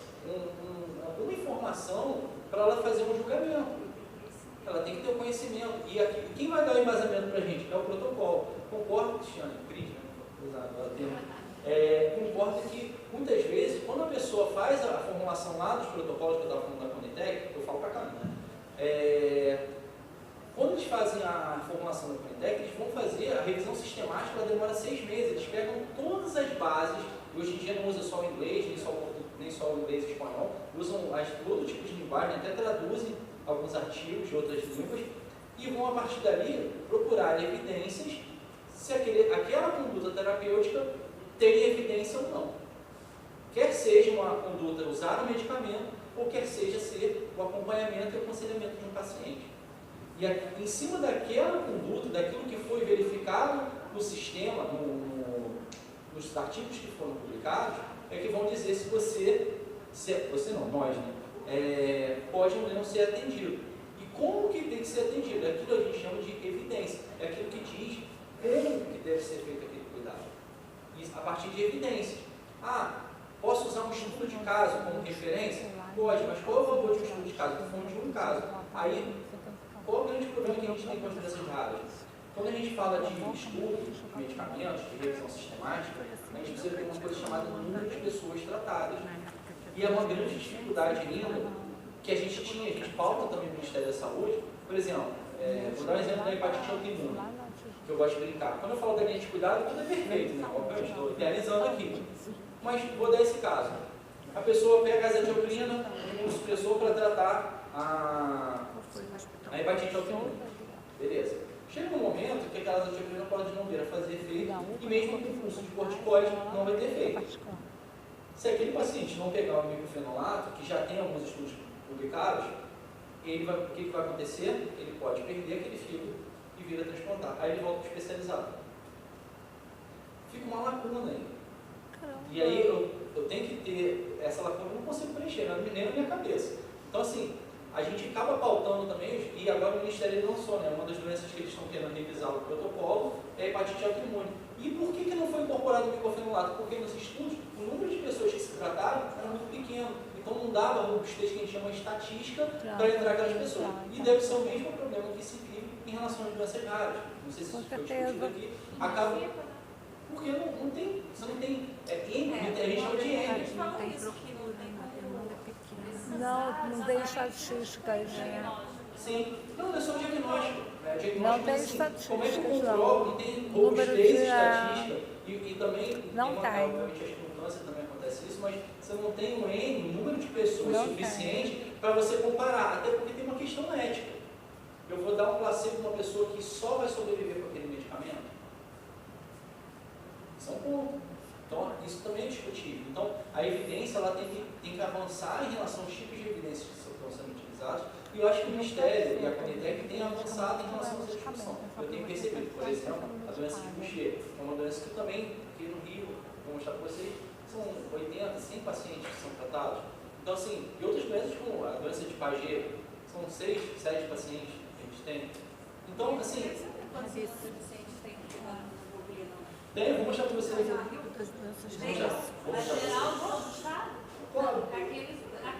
alguma informação para ela fazer um julgamento. Ela tem que ter o conhecimento. E aqui, quem vai dar o embasamento para a gente? É o protocolo. Concordo, Cristiano, concordo que muitas vezes, quando a pessoa faz a formulação lá dos protocolos que eu estava falando da Conitec, eu falo para cá, né? Quando eles fazem a formulação da Conitec, eles vão fazer a revisão sistemática, ela demora 6 meses. Eles pegam todas as bases, e hoje em dia não usa só o inglês, nem só o inglês e o espanhol, usam todo tipo de linguagem, até traduzem alguns artigos de outras línguas, e vão, a partir dali, procurar evidências se aquela conduta terapêutica tem evidência ou não. Quer seja uma conduta usar o medicamento, ou quer seja ser o acompanhamento e o aconselhamento de um paciente. E em cima daquela conduta, daquilo que foi verificado no sistema, nos artigos que foram publicados, é que vão dizer se nós, né, pode ou não ser atendido. E como que tem que ser atendido? É aquilo que a gente chama de evidência, é aquilo que diz como que deve ser feito aquele cuidado. E a partir de evidências. Posso usar um estudo de caso como referência? Pode, mas qual é o valor de um estudo de caso? Estou falando de um caso. Aí, qual é o grande problema que a gente tem com as doenças raras? Quando a gente fala de estudo, de medicamentos, de revisão sistemática, a gente precisa ter uma coisa chamada número de pessoas tratadas. E é uma grande dificuldade ainda que a gente pauta também no Ministério da Saúde. Por exemplo, vou dar um exemplo da hepatite autoimune, que eu gosto de brincar. Quando eu falo da linha de cuidado, tudo é perfeito, né? Eu estou idealizando aqui. Mas vou dar esse caso. a pessoa pega a azathioprina, um imunossupressor para tratar a hepatite autoimune. Beleza. Chega um momento que aquela azathioprina pode não vir a fazer efeito e mesmo com o curso de corticoide não vai ter efeito. Se aquele paciente não pegar o microfenolato, que já tem alguns estudos publicados, o que vai acontecer? Ele pode perder aquele fígado e vir a transplantar. Aí ele volta para o especializado. Fica uma lacuna aí. E aí eu tenho que ter essa lacuna, eu não consigo preencher, nem na minha cabeça. Então assim, a gente acaba pautando também, e agora o Ministério ele lançou, né? Uma das doenças que eles estão querendo revisar o protocolo é a hepatite autoimune. E por que não foi incorporado o microfenolato? Porque nos estudos, o número de pessoas que se trataram era muito pequeno. Então não dava a robustez que a gente chama de estatística para entrar aquelas pessoas. E deve ser o mesmo problema que se vive em relação às doenças raras. Não sei se isso foi discutido aqui. Acaba... Porque não tem, você não tem, a gente chama de N. Não tem estatísticas. Sim, não é só diagnóstico. Não tem assim, estatísticas. Como é que eu controlo? Não tem robustez estatística. E também, não tem. Obviamente, acho que no câncer também acontece isso, mas você não tem um N, um número de pessoas suficiente para você comparar, até porque tem uma questão ética. Eu vou dar um placebo para uma pessoa que só vai sobreviver com aquele medicamento? Isso é um ponto. Então, isso também é discutível. Então, a evidência ela tem que avançar em relação aos tipos de evidências que estão sendo utilizados. E eu acho que o Ministério e a Conitec têm avançado em relação a essa discussão. Eu tenho percebido, por exemplo, a doença de Gaucher, que é uma doença que também, aqui no Rio, vou mostrar para vocês, são 80, 100 pacientes que são tratados. Então, assim, e outras doenças como a doença de Paget, são 6, 7 pacientes que a gente tem. Então, assim... Tem, vou mostrar para vocês aqui. Geral do estado? Claro.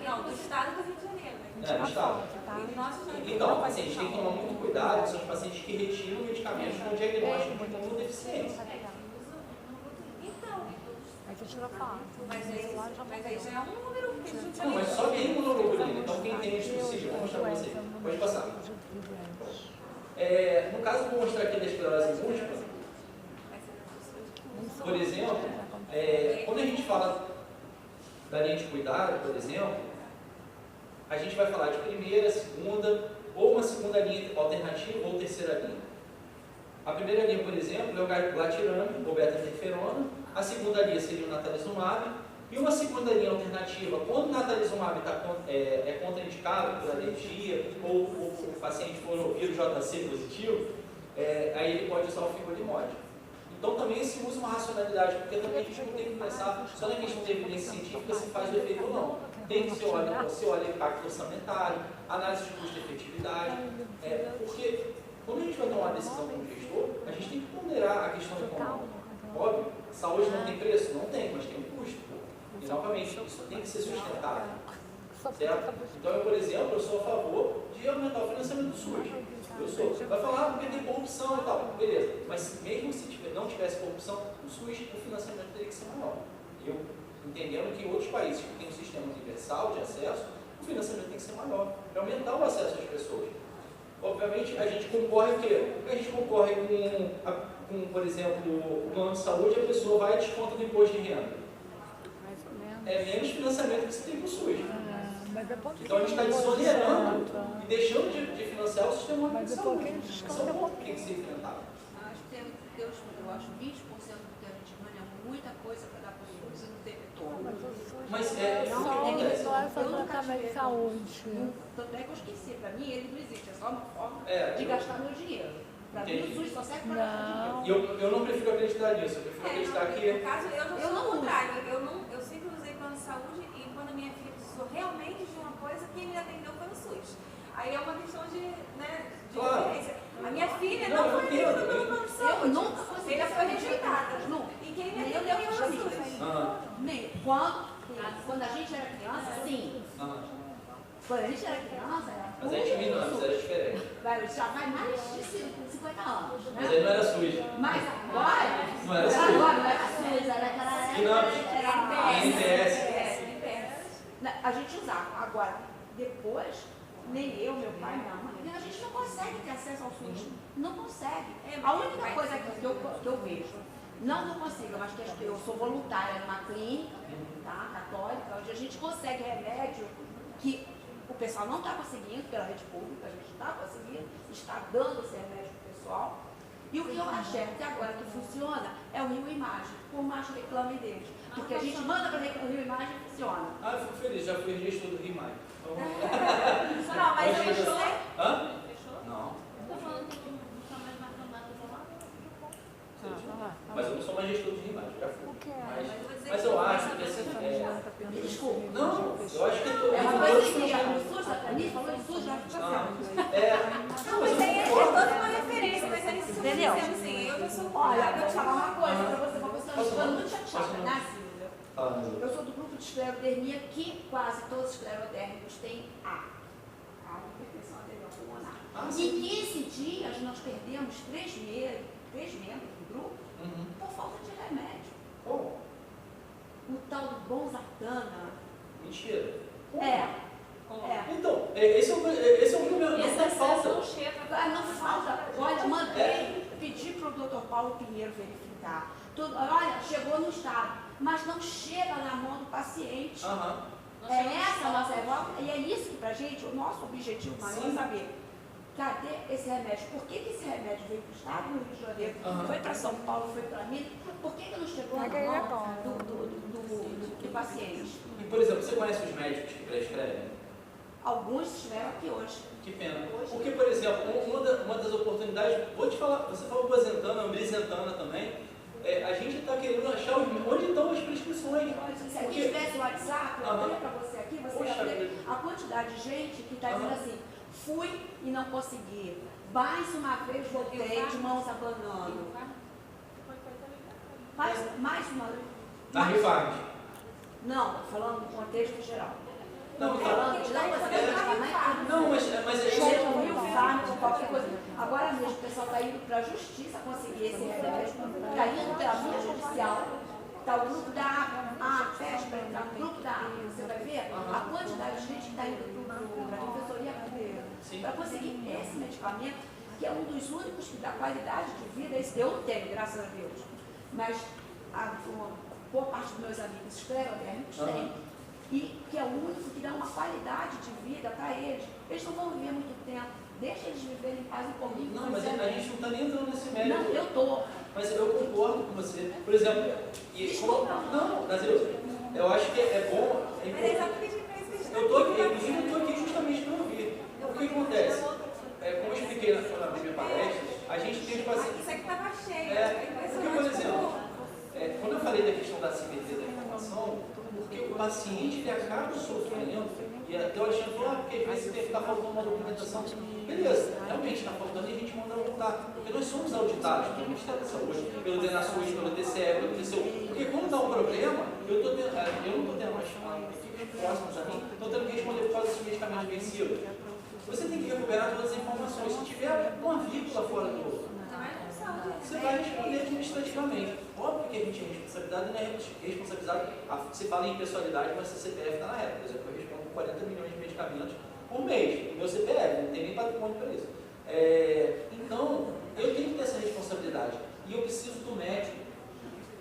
Não, do estado do Rio de Janeiro. É, do estado. Então, assim, a gente tem que tomar muito cuidado, são os pacientes que retiram medicamentos com diagnóstico de imunodeficiência. Então, Mas aí já é um número que a gente Não, mas só tem imunoglobulina, então quem tem isso possível, vou mostrar para vocês. Pode passar. No caso, eu vou mostrar aqui da esclerose múltipla. Por exemplo, quando a gente fala da linha de cuidado, por exemplo, a gente vai falar de primeira, segunda, ou uma segunda linha alternativa ou terceira linha. A primeira linha, por exemplo, é o glatirame, ou beta-interferona. A segunda linha seria o natalizumab. E uma segunda linha alternativa, quando o natalizumab é contraindicado por alergia, ou o paciente for vírus JC positivo, aí ele pode usar o figolimod. Então também se usa uma racionalidade, porque também a gente não tem que pensar só na questão de evidência científica se faz o efeito ou não. Tem que se olha impacto orçamentário, análise de custo-efetividade, porque quando a gente vai tomar uma decisão como gestor, a gente tem que ponderar a questão econômica. Óbvio, saúde não tem preço? Não tem, mas tem um custo. E novamente, isso tem que ser sustentável. Certo? Então eu, por exemplo, eu sou a favor de aumentar o financiamento do SUS. Eu sou. Vai falar porque tem corrupção e tal. Beleza. Mas mesmo se não tivesse corrupção, o SUS, o financiamento teria que ser maior. Eu, entendendo que outros países que têm um sistema universal de acesso, o financiamento tem que ser maior, para aumentar o acesso às pessoas. Obviamente, a gente concorre o quê? A gente concorre com, por exemplo, o plano de saúde, a pessoa vai e desconta do imposto de renda. É menos financiamento que você tem para o SUS. Então a gente está desonerando e deixando de financiar o sistema único de saúde. Esse é um ponto que tem que ser enfrentado. Eu acho 20% do que a gente ganha muita coisa para dar para o SUS e não ter retorno. Mas o que acontece? Não é só tratamento de saúde. Tanto é que eu esqueci, para mim ele não existe, é só uma forma de eu- gastar meu dinheiro. Para mim o SUS só serve para gastar E eu não prefiro acreditar nisso, eu prefiro acreditar No que... caso, eu já Eu sou não o contrário. Eu sempre usei plano de saúde e quando a minha filha precisou realmente de uma coisa, quem me atendeu foi o SUS. Aí é uma questão de Claro. experiência. A minha filha Não, não eu foi entendo. atendida pelo plano de saúde. Eu nunca fui Filha foi rejeitada. Nunca. E quem me Nem eu atendeu nem foi o eu SUS. Quando a gente era criança, sim. Quando a gente era criança, era Mas é de 1000 anos, era diferente. já vai mais de 50 anos. Né? Mas aí não era SUS. Mas agora, Não era SUS. agora não era SUS, era NPS. a gente usava. Agora, depois, nem eu, meu pai, minha mãe, a gente não consegue ter acesso ao SUS. Não consegue. A única coisa que eu vejo, não consigo, mas que eu sou voluntária numa clínica, tá? Católica, onde a gente consegue remédio que o pessoal não está conseguindo pela rede pública, a gente está conseguindo, está dando esse remédio para o pessoal. E o que eu achei até agora que funciona é o Rio Imagem, por mais que reclamem deles. Porque a gente manda para o Rio Imagem e funciona. Ah, eu fico feliz, já fui gestor do Rio Imagem. Então, Não, mas eu Hoje fechou. hã? Fechou? Não. Tô falando que não tá mais marcando nada pra lá. Mas eu não sou mais gestor do Rio Imagem, já fui. O que é? Mas eu acho que assim, Desculpa. não, eu acho que É uma todos coisa que no SUS, para mim, falou de SUS, vai ficar certo. Não, mas aí é toda uma referência, mas eles estão Entendeu? dizendo assim, eu sou Olha, eu vou te falar uma coisa para você, uma pessoa ficando muito chateada, né, Silvia? Eu sou do grupo de esclerodermia que quase todos os esclerodérmicos têm a hipertensão arterial pulmonar. Ah, Em sim. 15 dias nós perdemos 3 membros do grupo por falta de remédio. Bom, O tal do Bonzatana. mentira. Então, esse é o meu Esse não falta. não chega. não falta. Olha, mandei pedir para o doutor Paulo Pinheiro verificar. Olha, chegou no estado, mas não chega na mão do paciente. Aham. É essa a nossa revolta, e é isso que pra gente, o nosso objetivo maior é saber, cadê esse remédio? Por que esse remédio veio para o estado do Rio de Janeiro, foi para São Paulo, foi para Minas, por que não chegou na mão do paciente? E, por exemplo, você conhece os médicos que prescrevem? Alguns estiveram aqui hoje. Que pena. Porque, por exemplo, uma das oportunidades, vou te falar, você falou Bozentana, Ambrizentana também, a gente está querendo achar onde estão as prescrições. Se aqui tivesse o WhatsApp, eu daria para você aqui, você Poxa ia ver vida. a quantidade de gente que está dizendo assim, fui e não consegui. Mais uma vez voltei de mãos abanando. Mais uma vez. Na Rifarm. Não, falando no contexto geral. Não, então, Falando de não conseguir medicamento. não, mas é Seja um Rio Farm, qualquer coisa. Agora mesmo o pessoal está indo para a justiça conseguir esse remédio. Está indo pela via judicial. Está o grupo da pede para entrar no grupo da você vai ver a quantidade de gente que está indo para a Defensoria Pública para conseguir esse medicamento, que é um dos únicos que dá qualidade de vida. Esse eu não tenho, graças a Deus. Mas uma boa parte dos meus amigos esclerodérmicos têm. E que é o único que dá uma qualidade de vida para eles. Eles não vão viver muito tempo. Deixa eles viverem em paz e comigo. Não, mas a gente não está nem entrando nesse mérito. Não, eu estou. Mas eu concordo com você. Por exemplo, não, mas eu acho que é bom. Mas é exatamente para isso que a gente Eu estou aqui justamente para ouvir. O que acontece? Como eu expliquei na minha palestra, a gente tem os pacientes. Isso aqui estava cheio. Porque, por exemplo, quando eu falei da questão da simetria da informação, porque o paciente ele acaba sofrendo, e até o Alexandre falou, porque às vezes está faltando uma documentação. Beleza, realmente está faltando e a gente manda voltar. Porque nós somos auditados pelo Ministério da Saúde, pelo DNASUS, pelo DCE, pelo TCU. Porque quando dá um problema, eu não estou tendo mais equipes próximas a mim, estou tendo que responder por causa desses medicamentos vencidos. Você tem que recuperar todas as informações. Se tiver uma vírgula fora do você vai responder administrativamente. Óbvio que a gente é responsabilidade, não é responsabilizado. Você fala em pessoalidade, mas seu CPF está na reta. Por exemplo, eu respondo 40 milhões de medicamentos por mês, no meu CPF, não tem nem patrimônio para isso. Então, eu tenho que ter essa responsabilidade. E eu preciso do médico.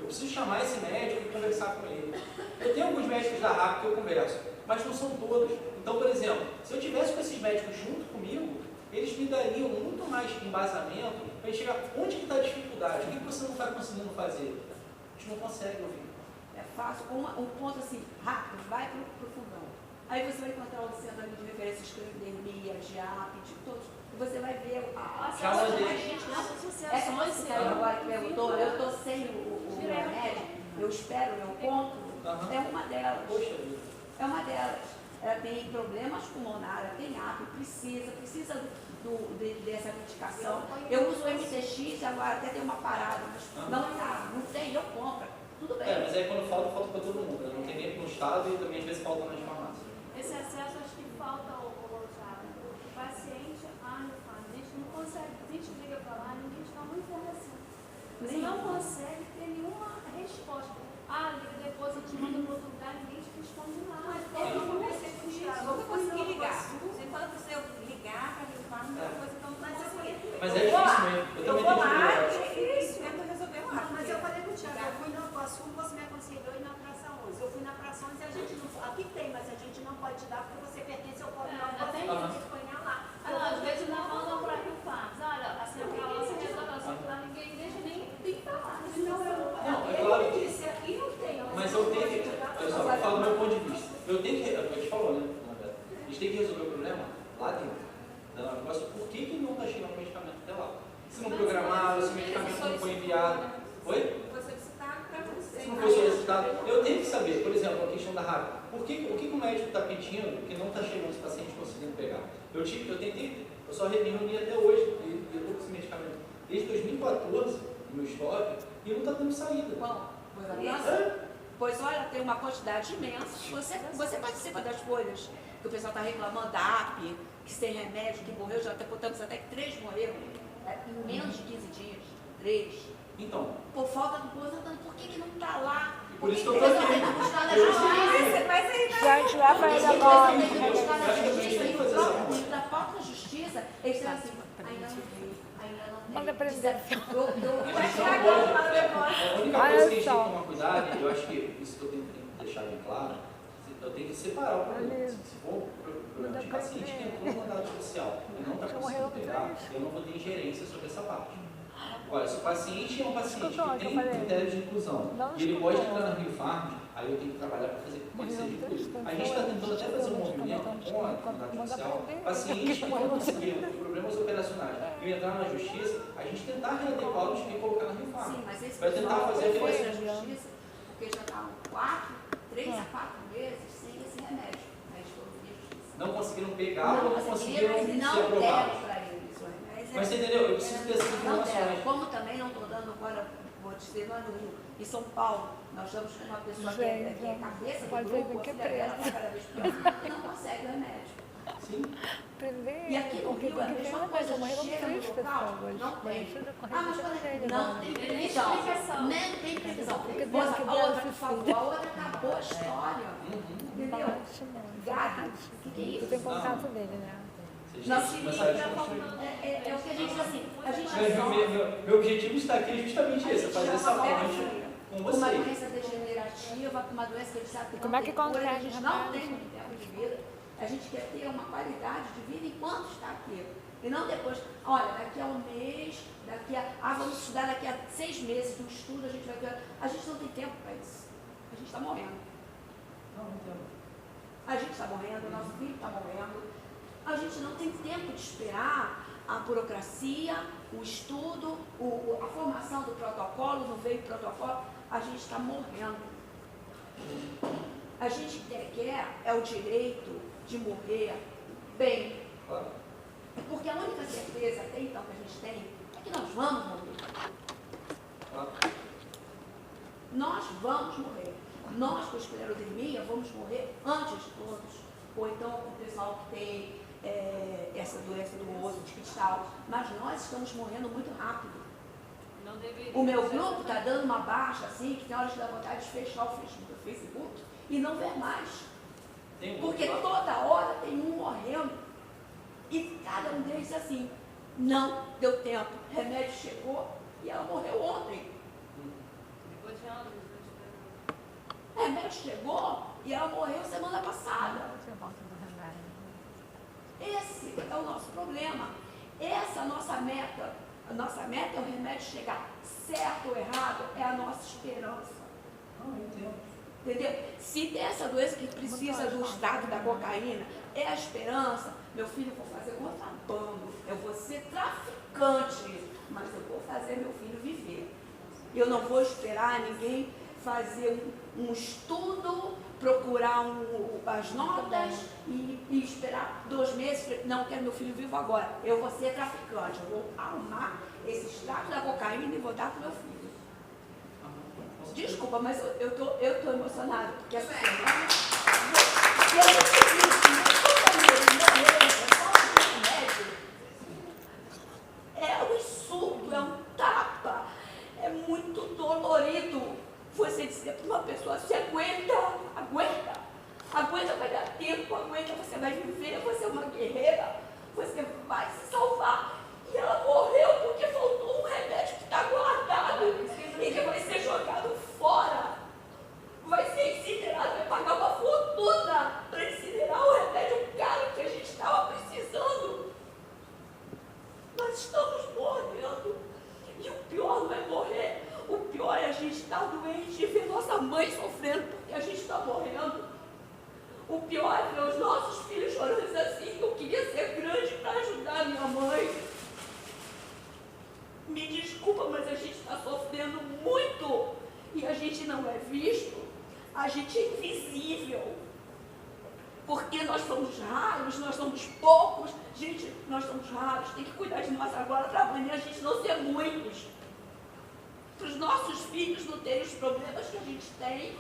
Eu preciso chamar esse médico e conversar com ele. Eu tenho alguns médicos da RAP que eu converso, mas não são todos. Então, por exemplo, se eu tivesse com esses médicos junto comigo, eles me dariam muito mais embasamento para chegar onde que está a dificuldade, o que você não está conseguindo fazer. A gente não consegue ouvir. É fácil, um ponto assim, rápido, vai para o fundão. Aí você vai encontrar o centro ali de referência de esclerodermia, GAP, de todos. E você vai ver Já mandei. Essa moça que saiu agora que perguntou, eu estou sem o remédio, eu espero, eu compro, é uma delas. Poxa vida. É uma delas. Ela tem problemas pulmonares, ela tem asma, precisa dessa medicação. Eu uso o MTX, agora até tem uma parada, mas não tem, eu compro. Tudo bem. Mas aí quando falta para todo mundo. Não tem nem no estado e também às vezes falta nas farmácias. Esse acesso acho que falta ao Thiago. O paciente, a gente não consegue, a gente liga para lá, ninguém te dá uma informação. Você não consegue ter nenhuma resposta. Liga depois, eu te mando para outro lugar, ninguém te responde nada. Eu não comecei a puxar, eu vou conseguir ligar. Você fala para você ligar para limpar, uma coisa que eu não consegui. Mas é difícil mesmo. Eu também vou tenho lá, que é difícil, tento resolver lá. Mas eu falei pro Thiago, eu fui na Iguaçu, você me aconselhou ir na Praça 11. Eu fui na Praça pode te dar porque você pertence ao povo, não até pode isso. se ponhar lá. Às vezes não mandam para Rio Farms. Olha, assim, aquela nossa resolve, lá ninguém deixa nem falar. Não, é claro que... Disse aqui não tem. Mas eu tenho que... Pessoal, eu falo do meu ponto de vista. Eu tenho que... A gente falou, né? A gente tem que resolver o problema lá dentro. Mas por que não está chegando o medicamento até lá? Se não programaram, se o medicamento não foi enviado. Oi? Foi solicitado para você. Se não foi solicitado, eu tenho que saber, por exemplo, a questão da RAP. O que o médico está pedindo que não está chegando os pacientes conseguindo pegar? Eu tentei, eu só reuni até hoje, e eu estou com esse medicamento desde 2014 no meu estoque, e não está dando saída. Bom, pois olha, tem uma quantidade imensa. Você participa das folhas que o pessoal está reclamando da AP, que sem remédio, que morreu, já contamos até que 3 morreram em menos de 15 dias. 3. Então, Por falta do coisa, por que não está lá? por isso que eu estou aqui. Mas aí Gente, vai para ele Eles agora. têm que buscar na justiça, e da própria justiça, eles dizem assim, ainda não veio, ainda não veio. Manda pra ele. A gente não pode. A única coisa que a gente tem que tomar cuidado, e eu acho que isso que eu tenho que deixar bem claro, eu tenho que separar o problema. Se for problema de paciente que entrou no mandado judicial e não está conseguindo pegar, eu não vou ter ingerência sobre essa parte. Olha, se o paciente é um paciente que tem critério de inclusão e ele pode entrar na Rio Farms, aí eu tenho que trabalhar para fazer com que ele seja incluído. A gente está tentando até fazer um movimento com a mandado judicial, pacientes que não conseguiram, com problemas operacionais, e entrar na justiça, a gente tentar readequá-los e colocar na Rio Farms. Sim, mas esse vai tentar pessoal fazer foi aquele... na justiça, porque já estavam 3 a 4 meses sem esse remédio. Aí foram via justiça. Não conseguiram pegar ou não conseguiram se não aprovar. deram para eles o remédio. Mas você entendeu? Eu preciso dessas Não deram. informações. Como também não estou dando agora, vou dizer, lá no Rio, em São Paulo, nós estamos com uma pessoa que é cabeça do pode grupo, ver que é a filha dela preso. está cada vez pior, e não consegue o remédio. Sim. E aqui no Rio, a mesma coisa, chega no local, não tem. Ah, mas não tem previsão. Nem tem previsão. A outra que faltou, a outra acabou a história. Entendeu? Gado, o que é Tu isso? tem contato dele, né? Nós tínhamos é o que a gente diz assim, a gente Meu objetivo está aqui é justamente esse, é fazer essa ponte com uma vocês. doença degenerativa, uma doença que a gente sabe que Como não é que tem cura, a consegue, gente não rapaz? tem muito tempo de vida, a gente quer ter uma qualidade de vida enquanto está aqui. E não depois, olha, daqui a um mês, vamos estudar daqui a 6 meses do estudo, a gente vai ter. A gente não tem tempo para isso. A gente está morrendo. Não entendo. A gente está morrendo, o nosso filho está morrendo. A gente não tem tempo de esperar a burocracia, o estudo, a formação do protocolo, não veio protocolo, a gente está morrendo. A gente quer o direito de morrer bem. Claro. Porque a única certeza até então que a gente tem é que nós vamos morrer. Claro. Nós vamos morrer. Nós, com esclerodermia, vamos morrer antes de todos. Ou então o pessoal que tem essa doença do osso de cristal. Mas nós estamos morrendo muito rápido. Não deveria. O meu grupo está dando uma baixa assim, que tem horas que dá vontade de fechar o Facebook e não ver mais. Tem um Porque outro lado. toda hora tem um morrendo. E cada um deles assim, não deu tempo. O remédio chegou e ela morreu ontem. Depois de anos, O remédio chegou e ela morreu semana passada. Esse é o nosso problema. Essa é a nossa meta. A nossa meta é o remédio chegar. Certo ou errado é a nossa esperança. Não, eu entendo. Entendeu? Se tem essa doença que precisa do estado da cocaína, é a esperança. Meu filho, eu vou fazer contrabando, eu vou ser traficante, mas eu vou fazer meu filho viver. Eu não vou esperar ninguém fazer um estudo, procurar as notas e esperar 2 meses. Não, quero meu filho vivo agora. Eu vou ser traficante, eu vou arrumar esse extrato da cocaína e vou dar para o meu filho. Desculpa, mas eu tô emocionada, porque assim, é um insulto, é um tapa, é muito dolorido você dizer para uma pessoa, você aguenta, vai dar tempo, aguenta, você vai viver, você é uma guerreira, você vai se salvar. E ela morreu porque faltou um remédio que está guardado e que vai ser jogado fora. Vai ser incinerado, vai pagar uma fortuna para incinerar nossos filhos foram assim, eu queria ser grande para ajudar minha mãe. Me desculpa, mas a gente está sofrendo muito e a gente não é visto, a gente é invisível. Porque nós somos raros, nós somos poucos. Gente, nós somos raros, tem que cuidar de nós agora para amanhã a gente não ser muitos. Para os nossos filhos não terem os problemas que a gente tem,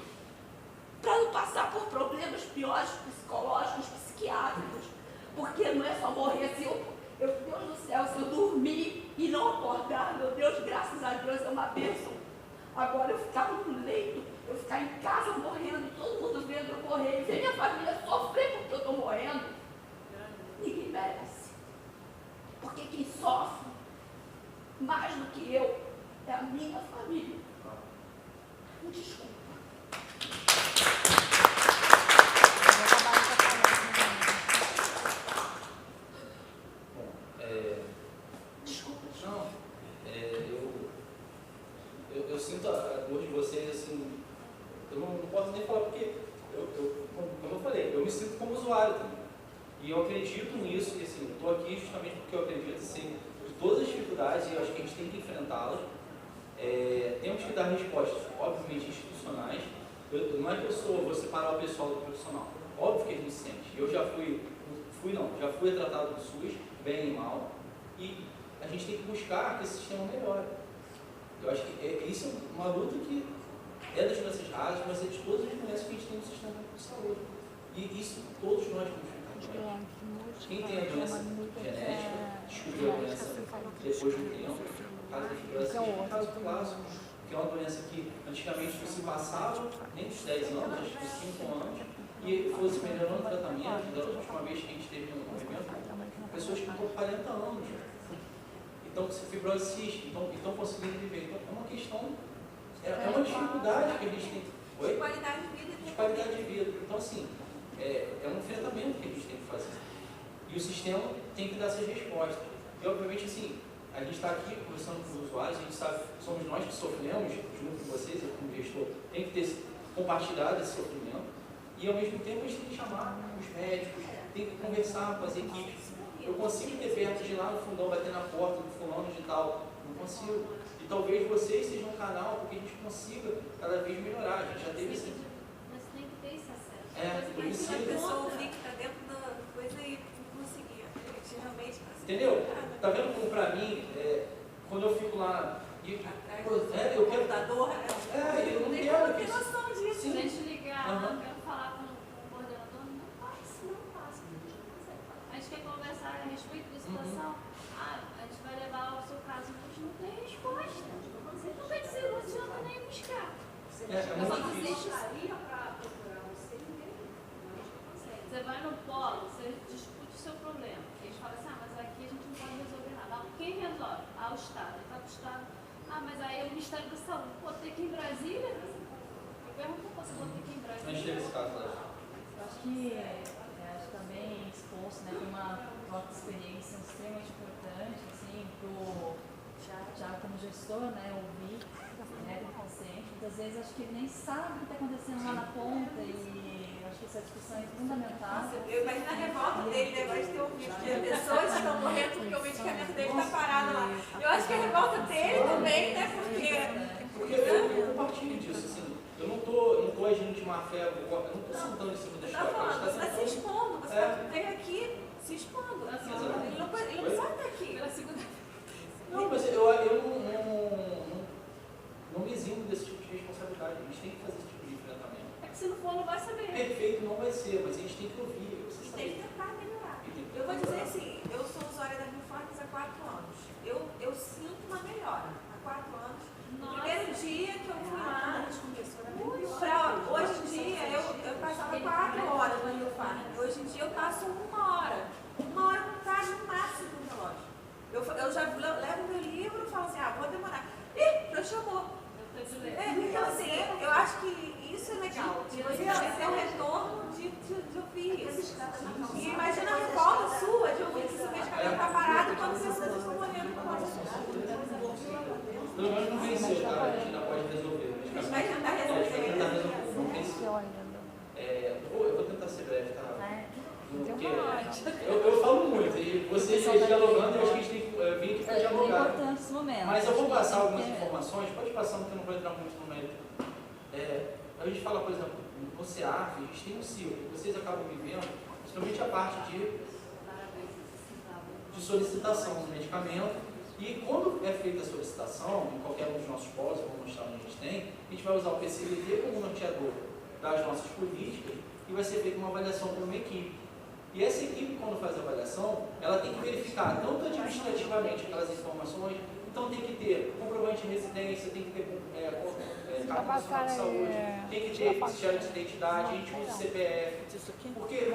para não passar por problemas piores psicológicos, psiquiátricos. Porque não é só morrer assim, Deus do céu, se eu dormir e não acordar, meu Deus, graças a Deus é uma bênção. Agora eu ficar no leito, eu ficar em casa morrendo, todo mundo vendo eu morrer, e ver minha família sofrer porque eu estou morrendo, ninguém merece. Porque quem sofre mais do que eu é a minha família. Desculpa. Desculpa. Não, eu sinto a dor de vocês, assim, eu não posso nem falar porque, como eu falei, eu me sinto como usuário também. E eu acredito nisso, e assim, eu estou aqui justamente porque eu acredito, assim, de todas as dificuldades, e eu acho que a gente tem que enfrentá-las. Temos que dar respostas, obviamente, institucionais. Não é que vou separar o pessoal do profissional. Óbvio que a gente sente. Eu já fui tratado do SUS, bem e mal, e a gente tem que buscar que esse sistema melhore. Eu acho que isso é uma luta que é das doenças raras, mas é de todas as doenças que a gente tem no sistema de saúde. E isso todos nós temos que enfrentar. Quem tem a doença genética, descobriu a doença depois de um tempo, o caso da fibrose é um caso clássico, que é uma doença que antigamente não se passava nem dos 10 anos, acho que dos 5 anos, e fosse melhorando o tratamento. Da última vez que a gente teve um evento, pessoas que estão 40 anos, então fibrose cística, estão conseguindo viver. Então é uma questão, é uma dificuldade que a gente tem. Oi? De qualidade de vida. De qualidade de vida. Então assim, é um enfrentamento que a gente tem que fazer. E o sistema tem que dar essas respostas. E obviamente assim, a gente está aqui conversando com os usuários, a gente sabe, somos nós que sofremos junto com vocês, eu como gestor, tem que ter compartilhado esse sofrimento. E ao mesmo tempo a gente tem que chamar os médicos, tem que conversar com as equipes. Eu consigo ter perto de ir lá no fundão, bater na porta do fulano de tal, não consigo. E talvez vocês sejam um canal para que a gente consiga cada vez melhorar. A gente já teve esse... Mas tem que ter esse acesso. por isso A pessoa ouvir que está dentro da coisa e não conseguir. Realmente, entendeu? Tá vendo como para mim, quando eu fico lá... eu quero... computador, né? Eu não Tem quero que ter noção disso. Se a gente ligar, Aham. quero falar com o coordenador, não passa. A gente quer conversar a respeito da situação. A gente vai levar o seu caso, mas não tem resposta. Não vai dizer, não adianta nem buscar. muito difícil. Você vai no polo, você discute o seu problema. Eles falam assim, mas aqui a gente não pode resolver nada. Quem resolve? O Estado. Ele está para o Estado. Mas aí é o Ministério da Saúde. Pô, tem que ir em Brasília? Eu pergunto se vou ter que ir em A gente Brasília. teve esse caso lá. Eu acho que também exposto, né, tem uma troca de experiência extremamente importante, assim, já como gestor, né, ouvir do paciente. Muitas vezes acho que ele nem sabe o que está acontecendo lá na ponta e acho que essa discussão é fundamental. Eu imagino a revolta dele depois de ter ouvido que as pessoas estão morrendo porque o medicamento dele está parado lá. Eu acho que a revolta dele também, né? Porque eu compartilho disso, assim. Eu não tô agindo de má fé, eu não estou sentando em cima da Você está história. falando, você está se expondo, você veio aqui se expondo. Exatamente. Ele não precisa estar aqui. Pela segunda vez. Não, mas eu não me eximo desse tipo de responsabilidade. A gente tem que fazer esse tipo de enfrentamento. É que se não for, não vai saber. Perfeito não vai ser, mas a gente tem que ouvir. E tem que tentar melhorar. Eu vou dizer assim, eu sou usuária da Biofarms há 4 anos. Eu sinto uma melhora. Há 4 anos. No primeiro dia que eu fui lá, hoje em dia eu passava 4 horas na Biofarms. Hoje em dia eu passo 1 hora. 1 hora vontade no máximo do relógio. Eu já levo meu livro e falo assim, vou demorar. Ih, já chamou. Então assim, eu acho que isso é legal. De você ter um retorno de ouvir isso. E imagina a revolta sua de ouvir que seu medicamento está parado quando você está morrendo com Pelo menos não venceu, tá? A gente ainda pode resolver. Mas vai tentar resolver. Não venceu. Eu vou tentar ser breve, tá? Eu falo muito, e vocês dialogando, eu acho que a gente tem que vir aqui para É dialogar. importante esse momento. Mas eu vou passar algumas Porque- informações, pode passar, porque eu não vou entrar muito no mérito. A gente fala, por exemplo, no CEAF, a gente tem um ciclo, que vocês acabam vivendo, principalmente a parte de solicitação do medicamento. E quando é feita a solicitação, em qualquer um dos nossos polos, eu vou mostrar onde a gente tem, a gente vai usar o PCBD como norteador das nossas políticas e vai ser feita uma avaliação por uma equipe. E essa equipe, quando faz a avaliação, ela tem que verificar tanto administrativamente aquelas informações, então tem que ter comprovante de residência, tem que ter carta nacional de saúde, tem que ter ficha de identidade, a gente usa CPF. Porque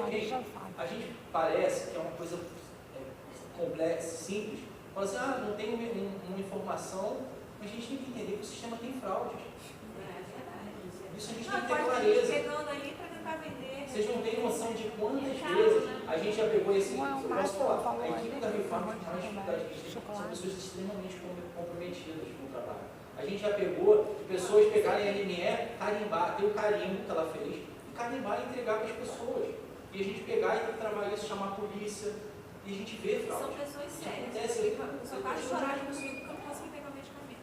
a gente parece que é uma coisa complexa, simples, fala assim, não tem uma informação, mas a gente tem que entender que o sistema tem fraudes. Isso a gente tem que ter clareza. Pegando ali para tentar vender. Vocês não têm noção de quantas vezes a gente já pegou esse. Eu posso falar, a equipe da Rio Farm que mais dificuldade que a gente tem são pessoas extremamente comprometidas com o trabalho. A gente já pegou de pessoas pegarem a LME, carimbar, ter o carimbo que ela fez, e carimbar e entregar para as pessoas. E a gente pegar e ter que trabalhar isso, chamar a polícia, e a gente vê fraude. São pessoas sérias. Acontece. Só quase choraram comigo porque eu não consegui pegar o medicamento.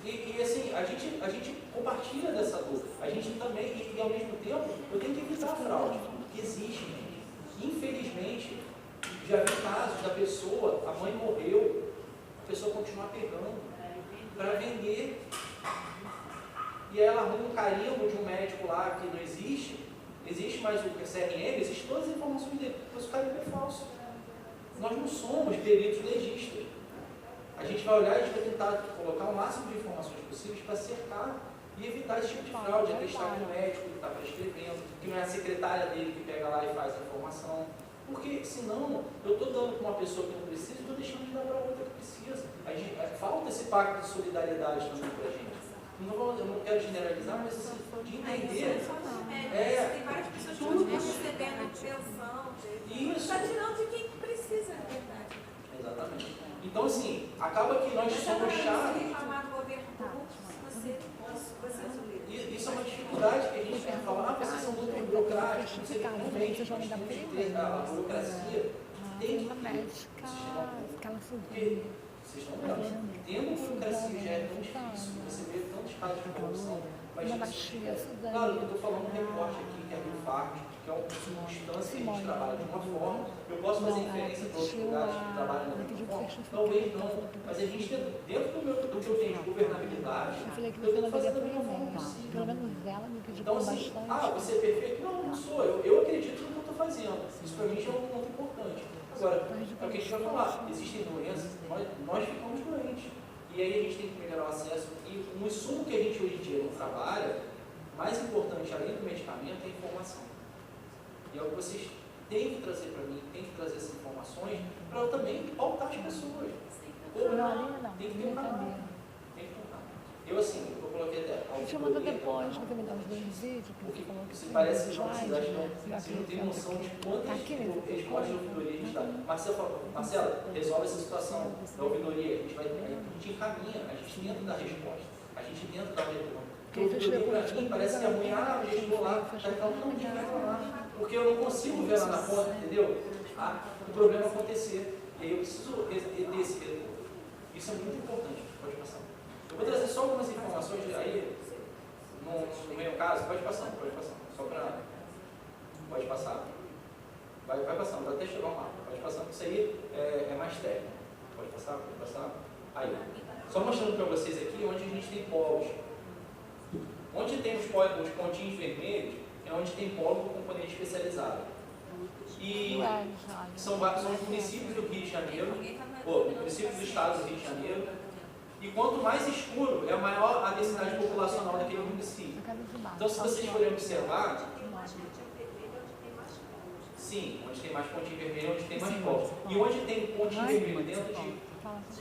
E assim, a gente compartilha dessa dor. A gente também, e ao mesmo tempo, eu tenho que evitar a fraude, porque existe, gente. Infelizmente, já vi casos da pessoa, a mãe morreu, a pessoa continuar pegando para vender. E ela arruma um carimbo de um médico lá que não existe mais o CRM, existem todas as informações dele, mas o carimbo é falso. Nós não somos peritos legistas. A gente vai olhar e a gente vai tentar colocar o máximo de informações possíveis para cercar e evitar esse tipo de fraude, atestar que o médico que está prescrevendo, que não é a secretária dele que pega lá e faz a informação. Porque senão eu estou dando para uma pessoa que não precisa e estou deixando de dar para outra que precisa. Falta esse pacto de solidariedade também para a gente. Eu não quero generalizar, mas assim, de entender. Tem várias pessoas que estão recebendo pensão. Isso. Está tirando de quem precisa, na verdade. Exatamente. Então, assim, acaba que nós somos chaves. Reclamar do governo corrupto, Isso é uma dificuldade que a gente tem que falar. Vocês são muito burocráticos, não sei realmente. A gente tem que ter a burocracia. Tem que ter. Porque vocês estão vendo. Tendo burocracia já é tão difícil. Você vê tantos casos de corrupção. Mas, claro, eu estou falando um recorte aqui, que é do FARC, que é uma circunstância que a gente trabalha de uma forma. Eu posso fazer inferência para outros lugares que trabalham da mesma forma? Talvez não. Mas a gente, dentro do que eu tenho de governabilidade, eu tenho que fazer da melhor forma possível. Então, assim, você é perfeito? Não sou. Eu acredito no que eu estou fazendo. Isso para mim já é um ponto importante. Agora, é o que a gente vai falar. Existem doenças, nós ficamos doentes. E aí a gente tem que melhorar o acesso. E o insumo que a gente hoje em dia não trabalha, mais importante além do medicamento, é a informação. E é o que vocês têm que trazer para mim, têm que trazer essas informações para eu também pautar as pessoas. Ou não, tem que ter um canal. Tem que ter um canal. Eu assim, eu coloquei até a Chamando depois, você me dá uns dois vídeos. porque você parece que você não tem noção de quantas respostas de ouvidoria a gente dá. Marcela, resolve essa situação da ouvidoria, a gente encaminha, a gente tenta dar resposta, a gente tenta dar retorno. Porque a ouvidoria para mim parece que a mulher, o gestor lá, está falando, não, ninguém vai falar, porque eu não consigo ver lá na ponta, entendeu? O problema acontecer. E aí eu preciso ter esse retorno. Isso é muito importante, pode passar. Eu vou trazer só algumas informações aí, no meu caso, pode passar, só para... Pode passar. Vai passando, até chegar um mapa. Pode passar, isso aí é mais técnico. Pode passar. Aí, só mostrando para vocês aqui onde a gente tem polos. Onde tem os pontinhos vermelhos, é onde tem polo com componente especializado. E são os municípios do Rio de Janeiro, municípios do estado do Rio de Janeiro. E quanto mais escuro, é maior a densidade populacional daquele município. Então, se vocês forem observar, sim, onde tem mais pontinho vermelho, onde tem mais polo. E onde tem pontinho vermelho dentro de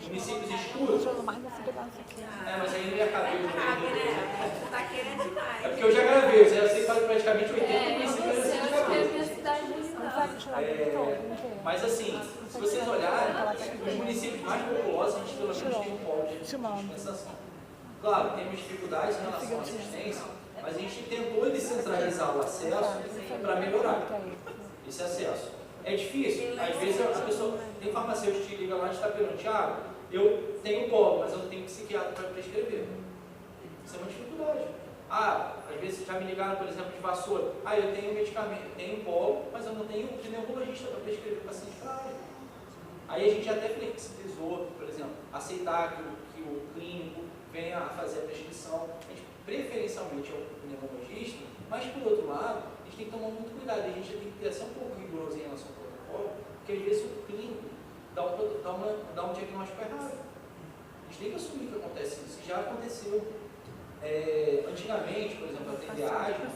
municípios escuros. Mas aí não ia caber o Tu tá querendo demais. É porque eu já gravei, eu sei que praticamente 80 municípios assim de cabeça. Mas assim, se vocês olharem, os municípios mais populosos, a gente pelo menos tem um polo de dispensação. Claro, temos dificuldades em relação à assistência, mas a gente tentou descentralizar o acesso para melhorar esse acesso. É difícil. Às vezes a pessoa tem farmacêutico que te liga lá de Itaperuna, Thiago, eu tenho polo, mas eu não tenho psiquiatra para prescrever. Isso é uma dificuldade. Às vezes já me ligaram, por exemplo, de vassoura. Eu tenho medicamento, tenho polo, mas eu não tenho pneumologista para prescrever o paciente para asma. Aí a gente até flexibilizou, por exemplo, aceitar que o clínico venha a fazer a prescrição. A gente preferencialmente é o pneumologista, mas por outro lado, a gente tem que tomar muito cuidado. A gente tem que ter assim, um pouco rigoroso em relação ao protocolo, porque às vezes o clínico dá um diagnóstico errado. A gente tem que assumir que acontece isso. Já aconteceu. Antigamente, por exemplo, atender asma,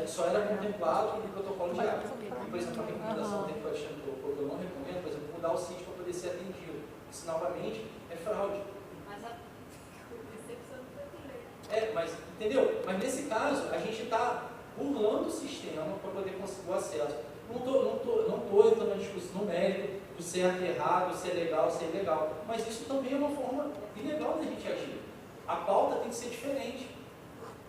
só era contemplado no protocolo de asma. E, por exemplo, a recomendação que o Alexandre colocou, que eu não recomendo, por exemplo, mudar o sítio para poder ser atendido. Isso, novamente, é fraude. Mas a recepção não foi direito. Mas, entendeu? Mas nesse caso, a gente está burlando o sistema para poder conseguir o acesso. Não estou entrando na discussão no mérito do certo e errado, se é legal, se é ilegal. Mas isso também é uma forma ilegal da gente agir. A pauta tem que ser diferente.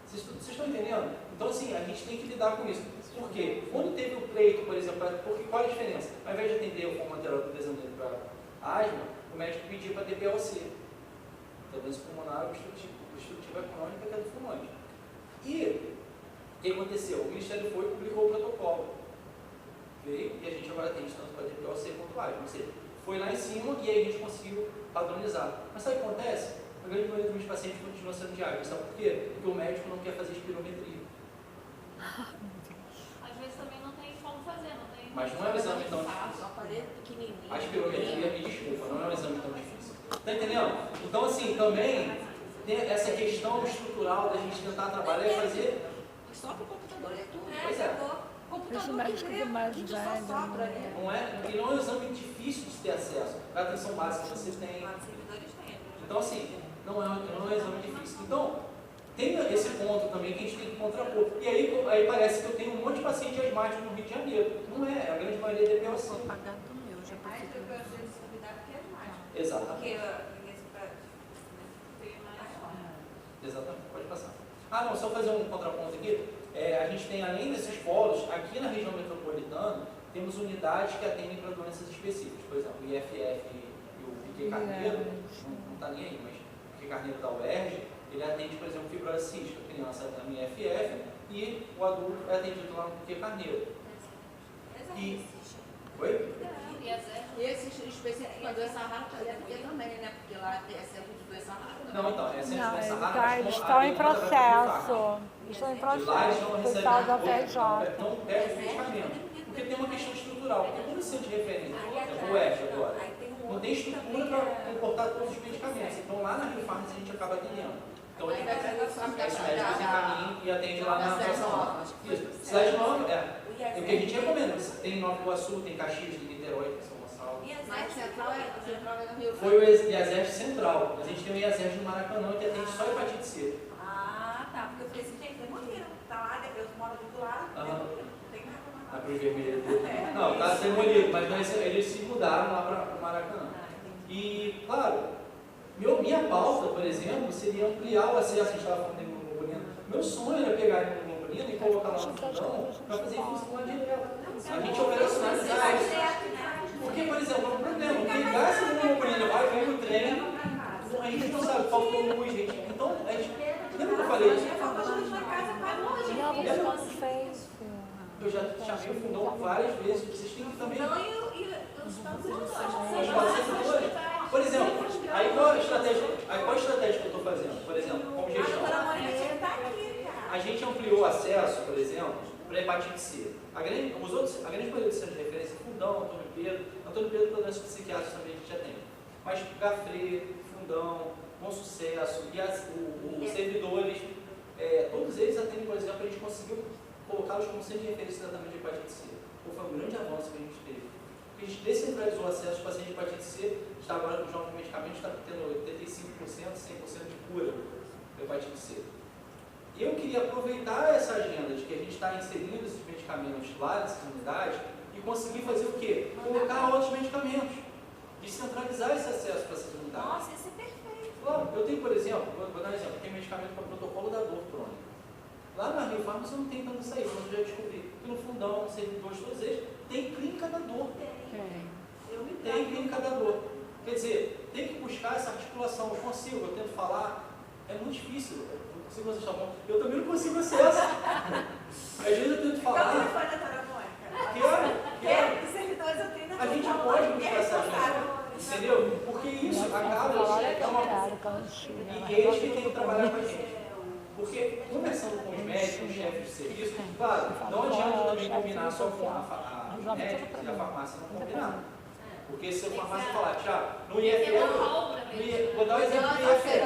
Vocês estão entendendo? Então, assim, a gente tem que lidar com isso. Por quê? Quando teve o pleito, por exemplo, qual é a diferença? Ao invés de atender o farmacoterapeuta desenhando para asma, o médico pedia para DPLC, doença pulmonar obstrutiva crônica, que é do fumante. E o que aconteceu? O Ministério foi e publicou o protocolo. Veio e a gente agora tem tanto para DPLC quanto asma. Ou seja, foi lá em cima e aí a gente conseguiu padronizar. Mas sabe o que acontece? A grande maioria dos meus pacientes continua sendo de asma. Sabe por quê? Porque o médico não quer fazer espirometria. Às vezes também não tem como fazer, não tem. Mas não é um exame tão difícil. aparelho pequenininho. A espirometria, me desculpa, não é um exame tão difícil. Está entendendo? Então, assim, também tem essa questão estrutural da gente tentar trabalhar e fazer. Só para o computador, é tudo. Pois é. Deixa o médico do mais velho. Não é, porque não é um exame difícil de ter acesso. A atenção básica você tem. Os servidores têm. Então, assim, não é um exame difícil. Então, tem esse ponto também que a gente tem que contrapor. E aí parece que eu tenho um monte de paciente asmático no Rio de Janeiro. Não é, a grande maioria é DPLC. Mais DPLC de suavidade que asmático. Exatamente. Porque nesse prazo. Exatamente, pode passar. Não, só fazer um contraponto aqui. A gente tem, além desses polos, aqui na região metropolitana, temos unidades que atendem para doenças específicas. Por exemplo, o IFF e o Piquet Carneiro, não está nem aí, mas o Piquet Carneiro da UERJ, ele atende, por exemplo, fibrose cística. A criança está no IFF e o adulto é atendido lá no Piquet Carneiro. Oi? E esse específico para doença rara é porque também, né? Porque lá é centro de doença rara. Não, então, é centro de doença rara. Tá, eles estão em processo. Estão em Lá eles não processo. O recebem pessoal da não PJ. perde o medicamento. Porque tem uma questão estrutural. Porque como centro de referência, o UERJ agora, não tem estrutura para comportar todos os medicamentos. Então lá na Rio Farmácia a gente acaba atendendo. Então ele esse médico encaminha e atende lá na estação. Isso. Cidade Nova, é o que a gente recomenda. Tem Nova Iguaçu, tem Caxias, tem Niterói, tem São Gonçalo. Mas central é no Rio. Foi o IASERJ Central. A gente tem o IASERJ no Maracanã que atende só hepatite C. Tá, porque eu falei assim, gente, demoliram. Tá lá, eu moro do lado, demoliram. Não tem nada A mais. Cruz Vermelha. Não, está demolido, mas eles se mudaram lá para o Maracanã. E, claro, minha pauta, por exemplo, seria ampliar o acesso, a gente estava falando de hemoglobina. Meu sonho era pegar a hemoglobina e colocar lá no fundão para fazer infusão lá direto. A gente operacionalizar isso. Porque, por exemplo, é um problema. Quem gasta a hemoglobina vai ver no treino, a gente não sabe, faltou luz, gente. Então, a gente. Lembra que eu falei? Eu já chamei o fundão várias vezes. Vocês têm que também. Por exemplo, aí qual a estratégia que eu estou fazendo? Por exemplo, como gestão. A gente ampliou o acesso, por exemplo, para hepatite C. A grande maioria dos centros de referência, Fundão, Antônio Pedro para doenças psiquiátricas também a gente atende. Mas Gafrê, Fundão, Bom Sucesso, e os servidores, todos eles atendem, por exemplo, a gente conseguiu colocá-los como centro de referência de tratamento de hepatite C. Foi um grande avanço que a gente teve. Porque a gente descentralizou o acesso aos pacientes de hepatite C, está agora com os novos medicamentos, está tendo 85%, 100% de cura da hepatite C. Eu queria aproveitar essa agenda de que a gente está inserindo esses medicamentos lá nessas unidades e conseguir fazer o quê? Colocar outros medicamentos. Descentralizar esse acesso para essas unidades. Nossa, isso é perfeito. Claro, eu tenho, por exemplo, vou dar um exemplo, tem medicamento para protocolo da dor crônica. Lá na Rio Farmácia não tem tanto isso aí, mas eu já descobri que no fundão, no servidor, todos eles, tem clínica da dor. informação, eu consigo, eu tento falar, é muito difícil. Eu consigo vocês estão bom. Eu também não consigo acesso. Às vezes eu tento Qual o falar. telefone da Dona Mônica? Quero. Os servidores eu tenho na A gente Dona pode Mônica. buscar essa ajuda. Entendeu? Porque isso acaba é uma e eles que têm que trabalhar com a gente. Porque, conversando com os médicos, os chefes de serviço, claro, não adianta também combinar só com a médica e a farmácia não combinar. Porque se a farmácia falar, Tiago, no IFL, vou dar um exemplo do IFL.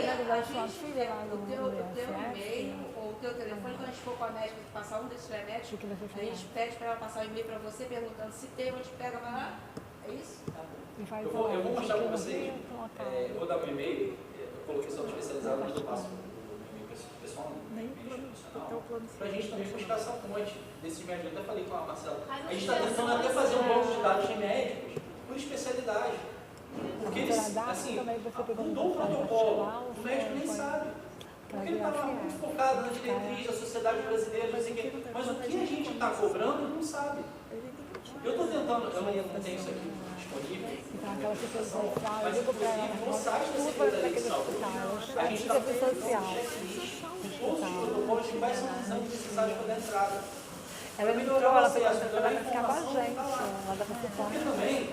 O teu e-mail ou o teu telefone, quando a gente for com a médica passar um desses remédios, a gente pede para ela passar um e-mail para você perguntando se tem, onde pega, vai lá. É isso? Eu vou mostrar para vocês, eu vou dar meu e-mail, eu coloquei só especializado, mas eu passo o e-mail pessoal, para a gente também buscar essa fonte desses médicos. Eu até falei com a Marcela, a gente está tentando até fazer um banco de dados de médicos por especialidade. Porque eles, assim, mudou o protocolo, o médico nem sabe. Porque ele estava muito focado na diretriz da sociedade brasileira, não sei o quê. Mas o que a gente está cobrando, ele não sabe. Eu estou tentando, eu não tenho isso aqui disponível, mas inclusive no site da Secretaria de Saúde, a gente está fazendo um checklist de todos os protocolos que vai ser utilizando necessários para a entrada. Para melhorar o acesso, melhorar a informação que está lá. Porque também,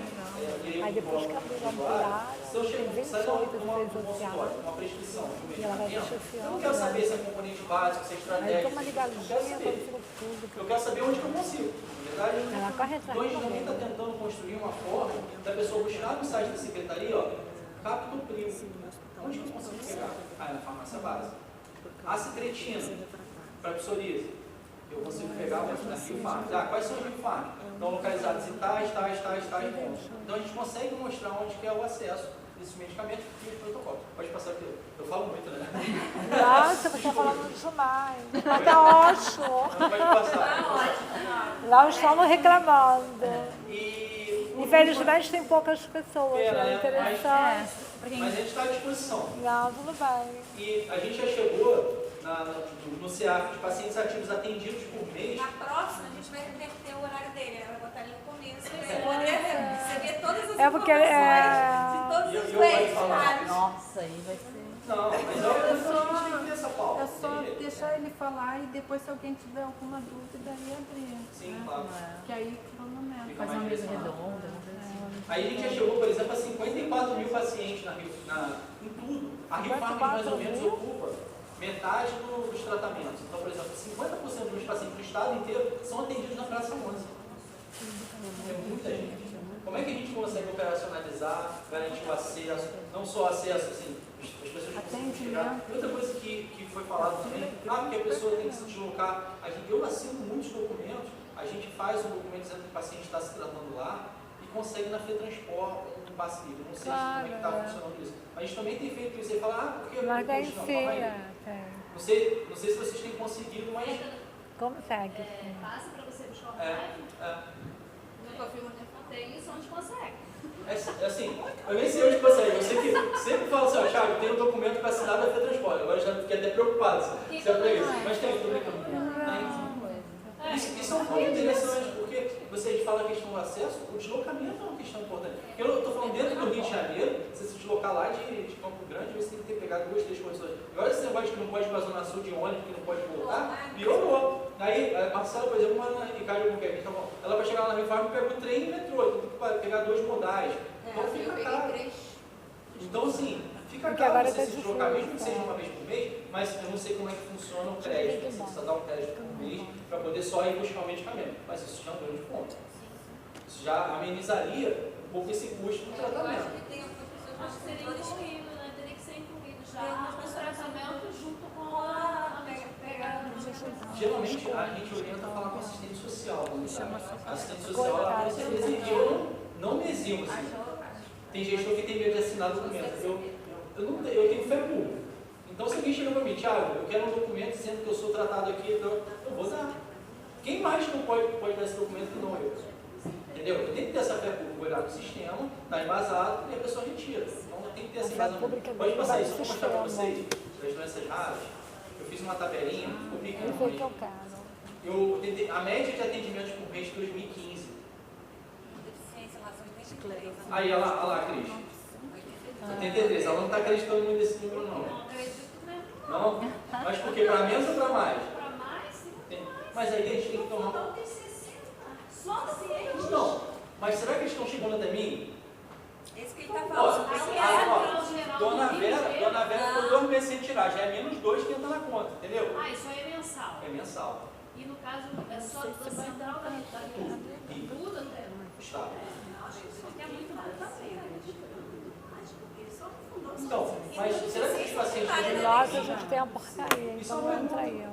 aí depois que abriu a ambular, se eu chego tem sai 28 uma vezes social. uma prescrição de E ela vai medicamento, chefiando, eu não quero saber se é componente básico, se é Aí estratégico, toma eu quero ligadinha, saber. quando tudo. Eu quero saber onde que eu consigo. Na verdade, Ela corre atrás então a gente também também. está tentando construir uma forma da pessoa buscar no site da secretaria, ó, captopril. Onde que eu consigo pegar? Ah, é na farmácia básica. Acitretina, para psoríase. Eu consigo pegar na Rio Farm. Ah, quais são os Rio Farm? Estão localizados em tais pontos. Então a gente consegue mostrar onde que é o acesso desses medicamentos e os protocolos. Pode passar aqui. Eu falo muito, né? Nossa, você está falando demais. Mas tá ótimo. Não, pode passar. Nós estamos reclamando. E Infelizmente tem poucas pessoas, Pena, é né? interessante. mas a gente está à disposição. Não, tudo bem. E a gente já chegou no CEAF de pacientes ativos atendidos por mês. Na próxima, a gente vai ter o horário dele, né? Vai botar ali no começo, para você poder receber todas as É porque, informações de todos os eu vou leitos. falar. Nossa, aí vai ser. Não, mas a gente tem que ter essa pauta. É só deixar ele falar e depois, se alguém tiver alguma dúvida, aí abrir. Sim, né? claro. Que aí cronometra. Fica Faz uma mais mesa direcionado. redonda, uma coisa assim. Aí a gente já chegou, por exemplo, a 54 mil pacientes em tudo. A Rio Farm mais ou menos ocupa metade dos tratamentos. Então, por exemplo, 50% dos pacientes do estado inteiro são atendidos na Praça 11. É muita gente. Como é que a gente consegue operacionalizar, garantir o acesso, não só o acesso, assim, as pessoas conseguem chegar. Outra coisa que foi falado também, porque a pessoa tem que se deslocar. Eu assino muitos documentos, a gente faz um documento dizendo que o paciente está se tratando lá e consegue na FETransport um passe livre. Não sei como é que está funcionando isso. A gente também tem feito isso. Você fala, porque eu não Mas tem custo, não, sim, calma aí. Não sei se vocês têm conseguido, mas... consegue. Passa para você buscar o É, rádio. Nunca vi uma Tem isso onde consegue. assim, eu nem sei onde consegue. Eu sei que sempre falo assim, ó, Thiago, tem um documento para assinar da FETransport. Agora já fiquei até preocupado se é para isso. Mas tem, estou brincando. Isso é um ponto interessante, porque você fala a questão do acesso, o deslocamento é uma questão importante. Porque eu estou falando dentro do Rio de Janeiro, você se deslocar lá de Campo Grande, você tem que ter pegado 2, 3 condições. Agora esse negócio que não pode ir para a Zona Sul de ônibus, que não pode voltar, piorou. Aí a Marcela, por exemplo, uma Ricardo Albuquerque, então, ela vai chegar lá na Rio Farm e pega o trem e o metrô, então tem que pegar 2 modais. Então eu fica peguei caro. 3. Então, assim, fica Porque caro agora você tá se deslocar, mesmo que difícil, seja uma vez por mês, mas eu não sei como é que funciona o crédito. Você precisa dar um crédito por mês para poder só ir buscar o medicamento. Mas isso já é um grande ponto. Isso já amenizaria um pouco esse custo do Eu acho tratamento. que tem algumas pessoas Acho que seria mais incluído, né? Teria que ser incluído já Tem o tratamento junto com a Geralmente, a gente orienta a falar com assistente social. A assistente social, ela com certeza, eu não me eximo, assim. Tem gestor que tem medo de assinar documento. Eu tenho fé pública. Então, se alguém chega para mim, Thiago, eu quero um documento dizendo que eu sou tratado aqui, então, eu vou dar. Quem mais não pode dar esse documento que não eu? Entendeu? Eu tenho que ter essa fé pública, olhar no sistema, está embasado e a pessoa retira. Então, tem que ter esse embasamento. Pode passar isso, eu vou mostrar para vocês, das doenças raras. Eu fiz uma tabelinha, ficou pequeno. Foi que eu quero. A média de atendimentos por mês de 2015. deficiência, relações de Aí, olha lá, Cris. 73, ela não está acreditando muito nesse número, não. Não acredito mesmo. Não? Mas por quê? Para menos ou para mais? Para mais, sim. Mas aí a gente tem que tomar. Então tem 60. Só ciente. Não, mas será que eles estão chegando até mim? Esse que ele está Ó, falando. Dona Vera ficou 2 meses sem tirar, já é menos 2 que entra na conta, entendeu? Ah, isso aí é mensal. É mensal. E no caso, é só da central da tudo até. Está. Isso aqui é muito bom também. Então, mas será que os pacientes estão Nossa, a gente tem uma porcaria, então não entra aí.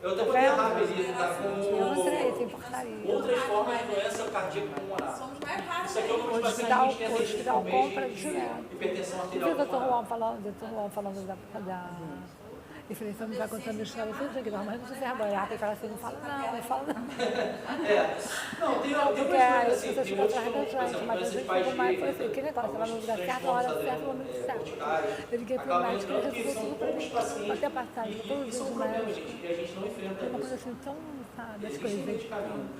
Eu até botei rápido ali, ele está Eu entrei, tem com porcaria. outras formas de doença cardíaca pulmonar. Somos mais raros. Isso aqui é o número de pacientes que a gente tem atendido por mês de hipertensão Você arterial viu o Dr. pulmonar. Juan falando da diferença, não vai contando história, tudo que não, mas não se vergonhar, porque ela assim, não fala não fala não. Não, tem Porque outras aí coisas você assim, tem fica outros atrás da por gente, exemplo, mas a doenças gente pais ficou mais, de foi assim, que negócio, você vai no lugar certo, na hora certa, no momento certo. Eu liguei pro médico, ele resolveu tudo pra mim, até passagem, todos isso é um os problema, médicos. gente, e a gente não enfrenta Uma coisa isso. assim, tão, sabe, as Existem coisas, medicamentos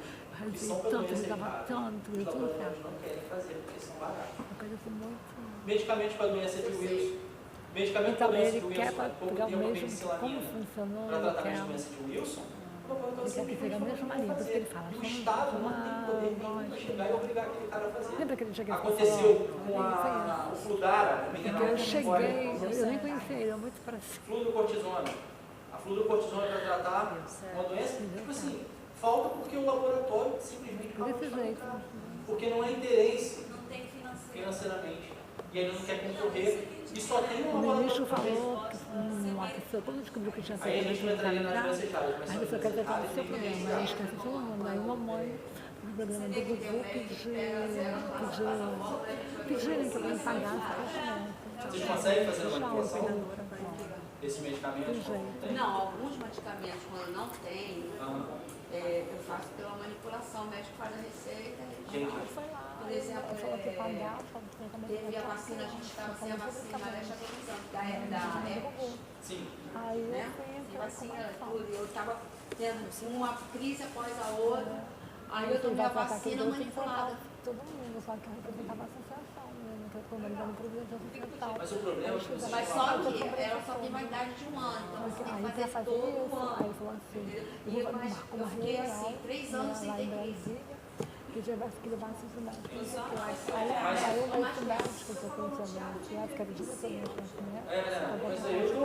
que são para tanto, doença ele dava evitável. tanto, Os tudo laboratórios certo. não querem fazer, porque são baratos. Uma coisa assim, muito... Medicamentos para doença de Wilson. Medicamento para Então, doença de ele Wilson. quer Há pouco pegar o tempo, a mesmo, como penicillamina funcionou, para ele tratamento de quer... doença de Wilson. Ele quer que seja a mesma linha, por isso que ele fala. E o Estado não tem poder nenhum para chegar e obrigar aquele cara a fazer. Lembra que ele chegou e Aconteceu com o Fludara, o menino eu que cheguei, eu nem conhecia ele, eu muito para cima. fluorocortisona. A fluorocortisona para tratar uma doença, tipo assim, falta porque o laboratório simplesmente não Desse jeito. porque não é interesse Não tem financeiro. financeiramente. E ele não quer concorrer. E só tem um O ministro laboratório. falou que uma pessoa, quando descobriu que tinha Aí a saído gente não entraria nas doenças raras, mas aí são você quer doenças tratar raras do seu e problema, aí emergenciais. esquece todo mundo. Aí uma mãe, no programa do Gugu, pedirem que alguém pagasse o tratamento. Vocês conseguem fazer a manipulação desse medicamento? Não, alguns medicamentos, quando não tem, eu faço pela manipulação. O médico faz a receita e Gente, por exemplo, Falou que pagava o tratamento. teve a vacina, a gente estava sem a vacina, a Alexa da herpes, sim. Aí eu né? fui Sem entrar vacina, tudo. Eu estava tendo uma crise após a outra. Aí eu tomei a vacina manipulada. Todo mundo, só que representava a associação, né? Que eu estou analisando o presidente da associação. Mas o problema é que você Mas só que ela só tem validade de um ano, então você tem Aí que quer fazer fazer todo isso, ano. aí falou assim, E eu eu vou fiquei reunião, assim, 3 anos sem lá ter em crise. Brasília, que tivesse que levar esses médicos. Aí eu leio com médicos, que eu conhecia médicos, que era diretamente né? mas aí eu tô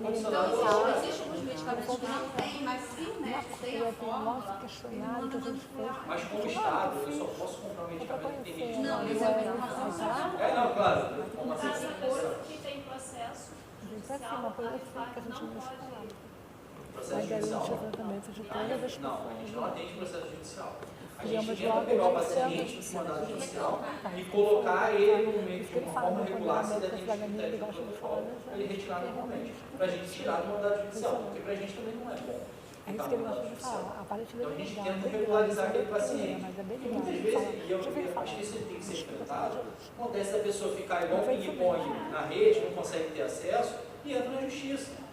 condicionado. Existem alguns medicamentos que não tem, mas se o médico tem a Eu tenho um forma, nosso questionário que a gente fez. Mas como Estado, eu só posso comprar um medicamento que tem risco. não, mas é uma Não, claro. Como assim? Cada coisa que tem processo Gente, é assim, uma coisa assim que a gente não falava. Processo Mas aí judicial. o tratamento de todas as Não, a gente não pessoas. atende processo judicial. A Criamos gente tenta logo pegar o de paciente centro. com mandado judicial e colocar ele no meio de uma forma regular, sem atendimento técnico do protocolo, para ele retirar normalmente. Para a gente tirar do mandado judicial, porque para a gente também não é bom. É isso que ele gosta de falar. A parte Então a dele gente é legal, tenta bem regularizar legal, aquele bem paciente. mas é bem E legal. muitas Ele vezes, fala, e eu deixa eu ver acho que isso tem que ser falar. enfrentado, acontece da pessoa ficar igual um ping-pong na rede, não consegue ter acesso e entra na justiça.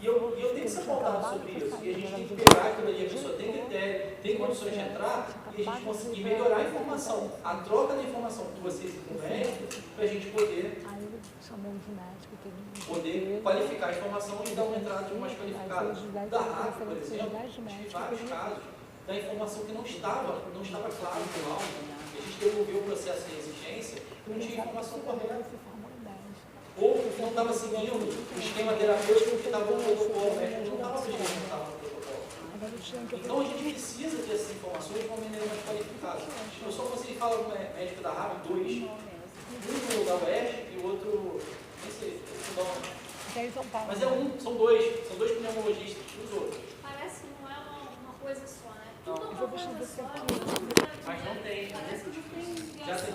E eu tenho que ser pautado sobre isso. E a gente tem que pegar aquilo ali, a pessoa tem critério, tem condições de entrar e a gente conseguir melhorar a informação, a troca da informação que vocês e com o médico, para a gente poder Aí eu chamei os médicos, poder qualificar a informação e dar uma entrada mais qualificada. Da RAP, por exemplo, tive vários casos da informação que não estava claro no laudo. A gente devolveu o processo de exigência e não tinha informação correta. Ou que não estava seguindo o esquema terapêutico que estava no protocolo, o médico não estava seguindo o que estava no protocolo. Então a gente precisa ter essas informações de uma maneira mais qualificada. Eu só consegui falar com o médico da RAP, 2. Um da Oeste e o outro, nem sei, esse nome. Mas é um, são 2.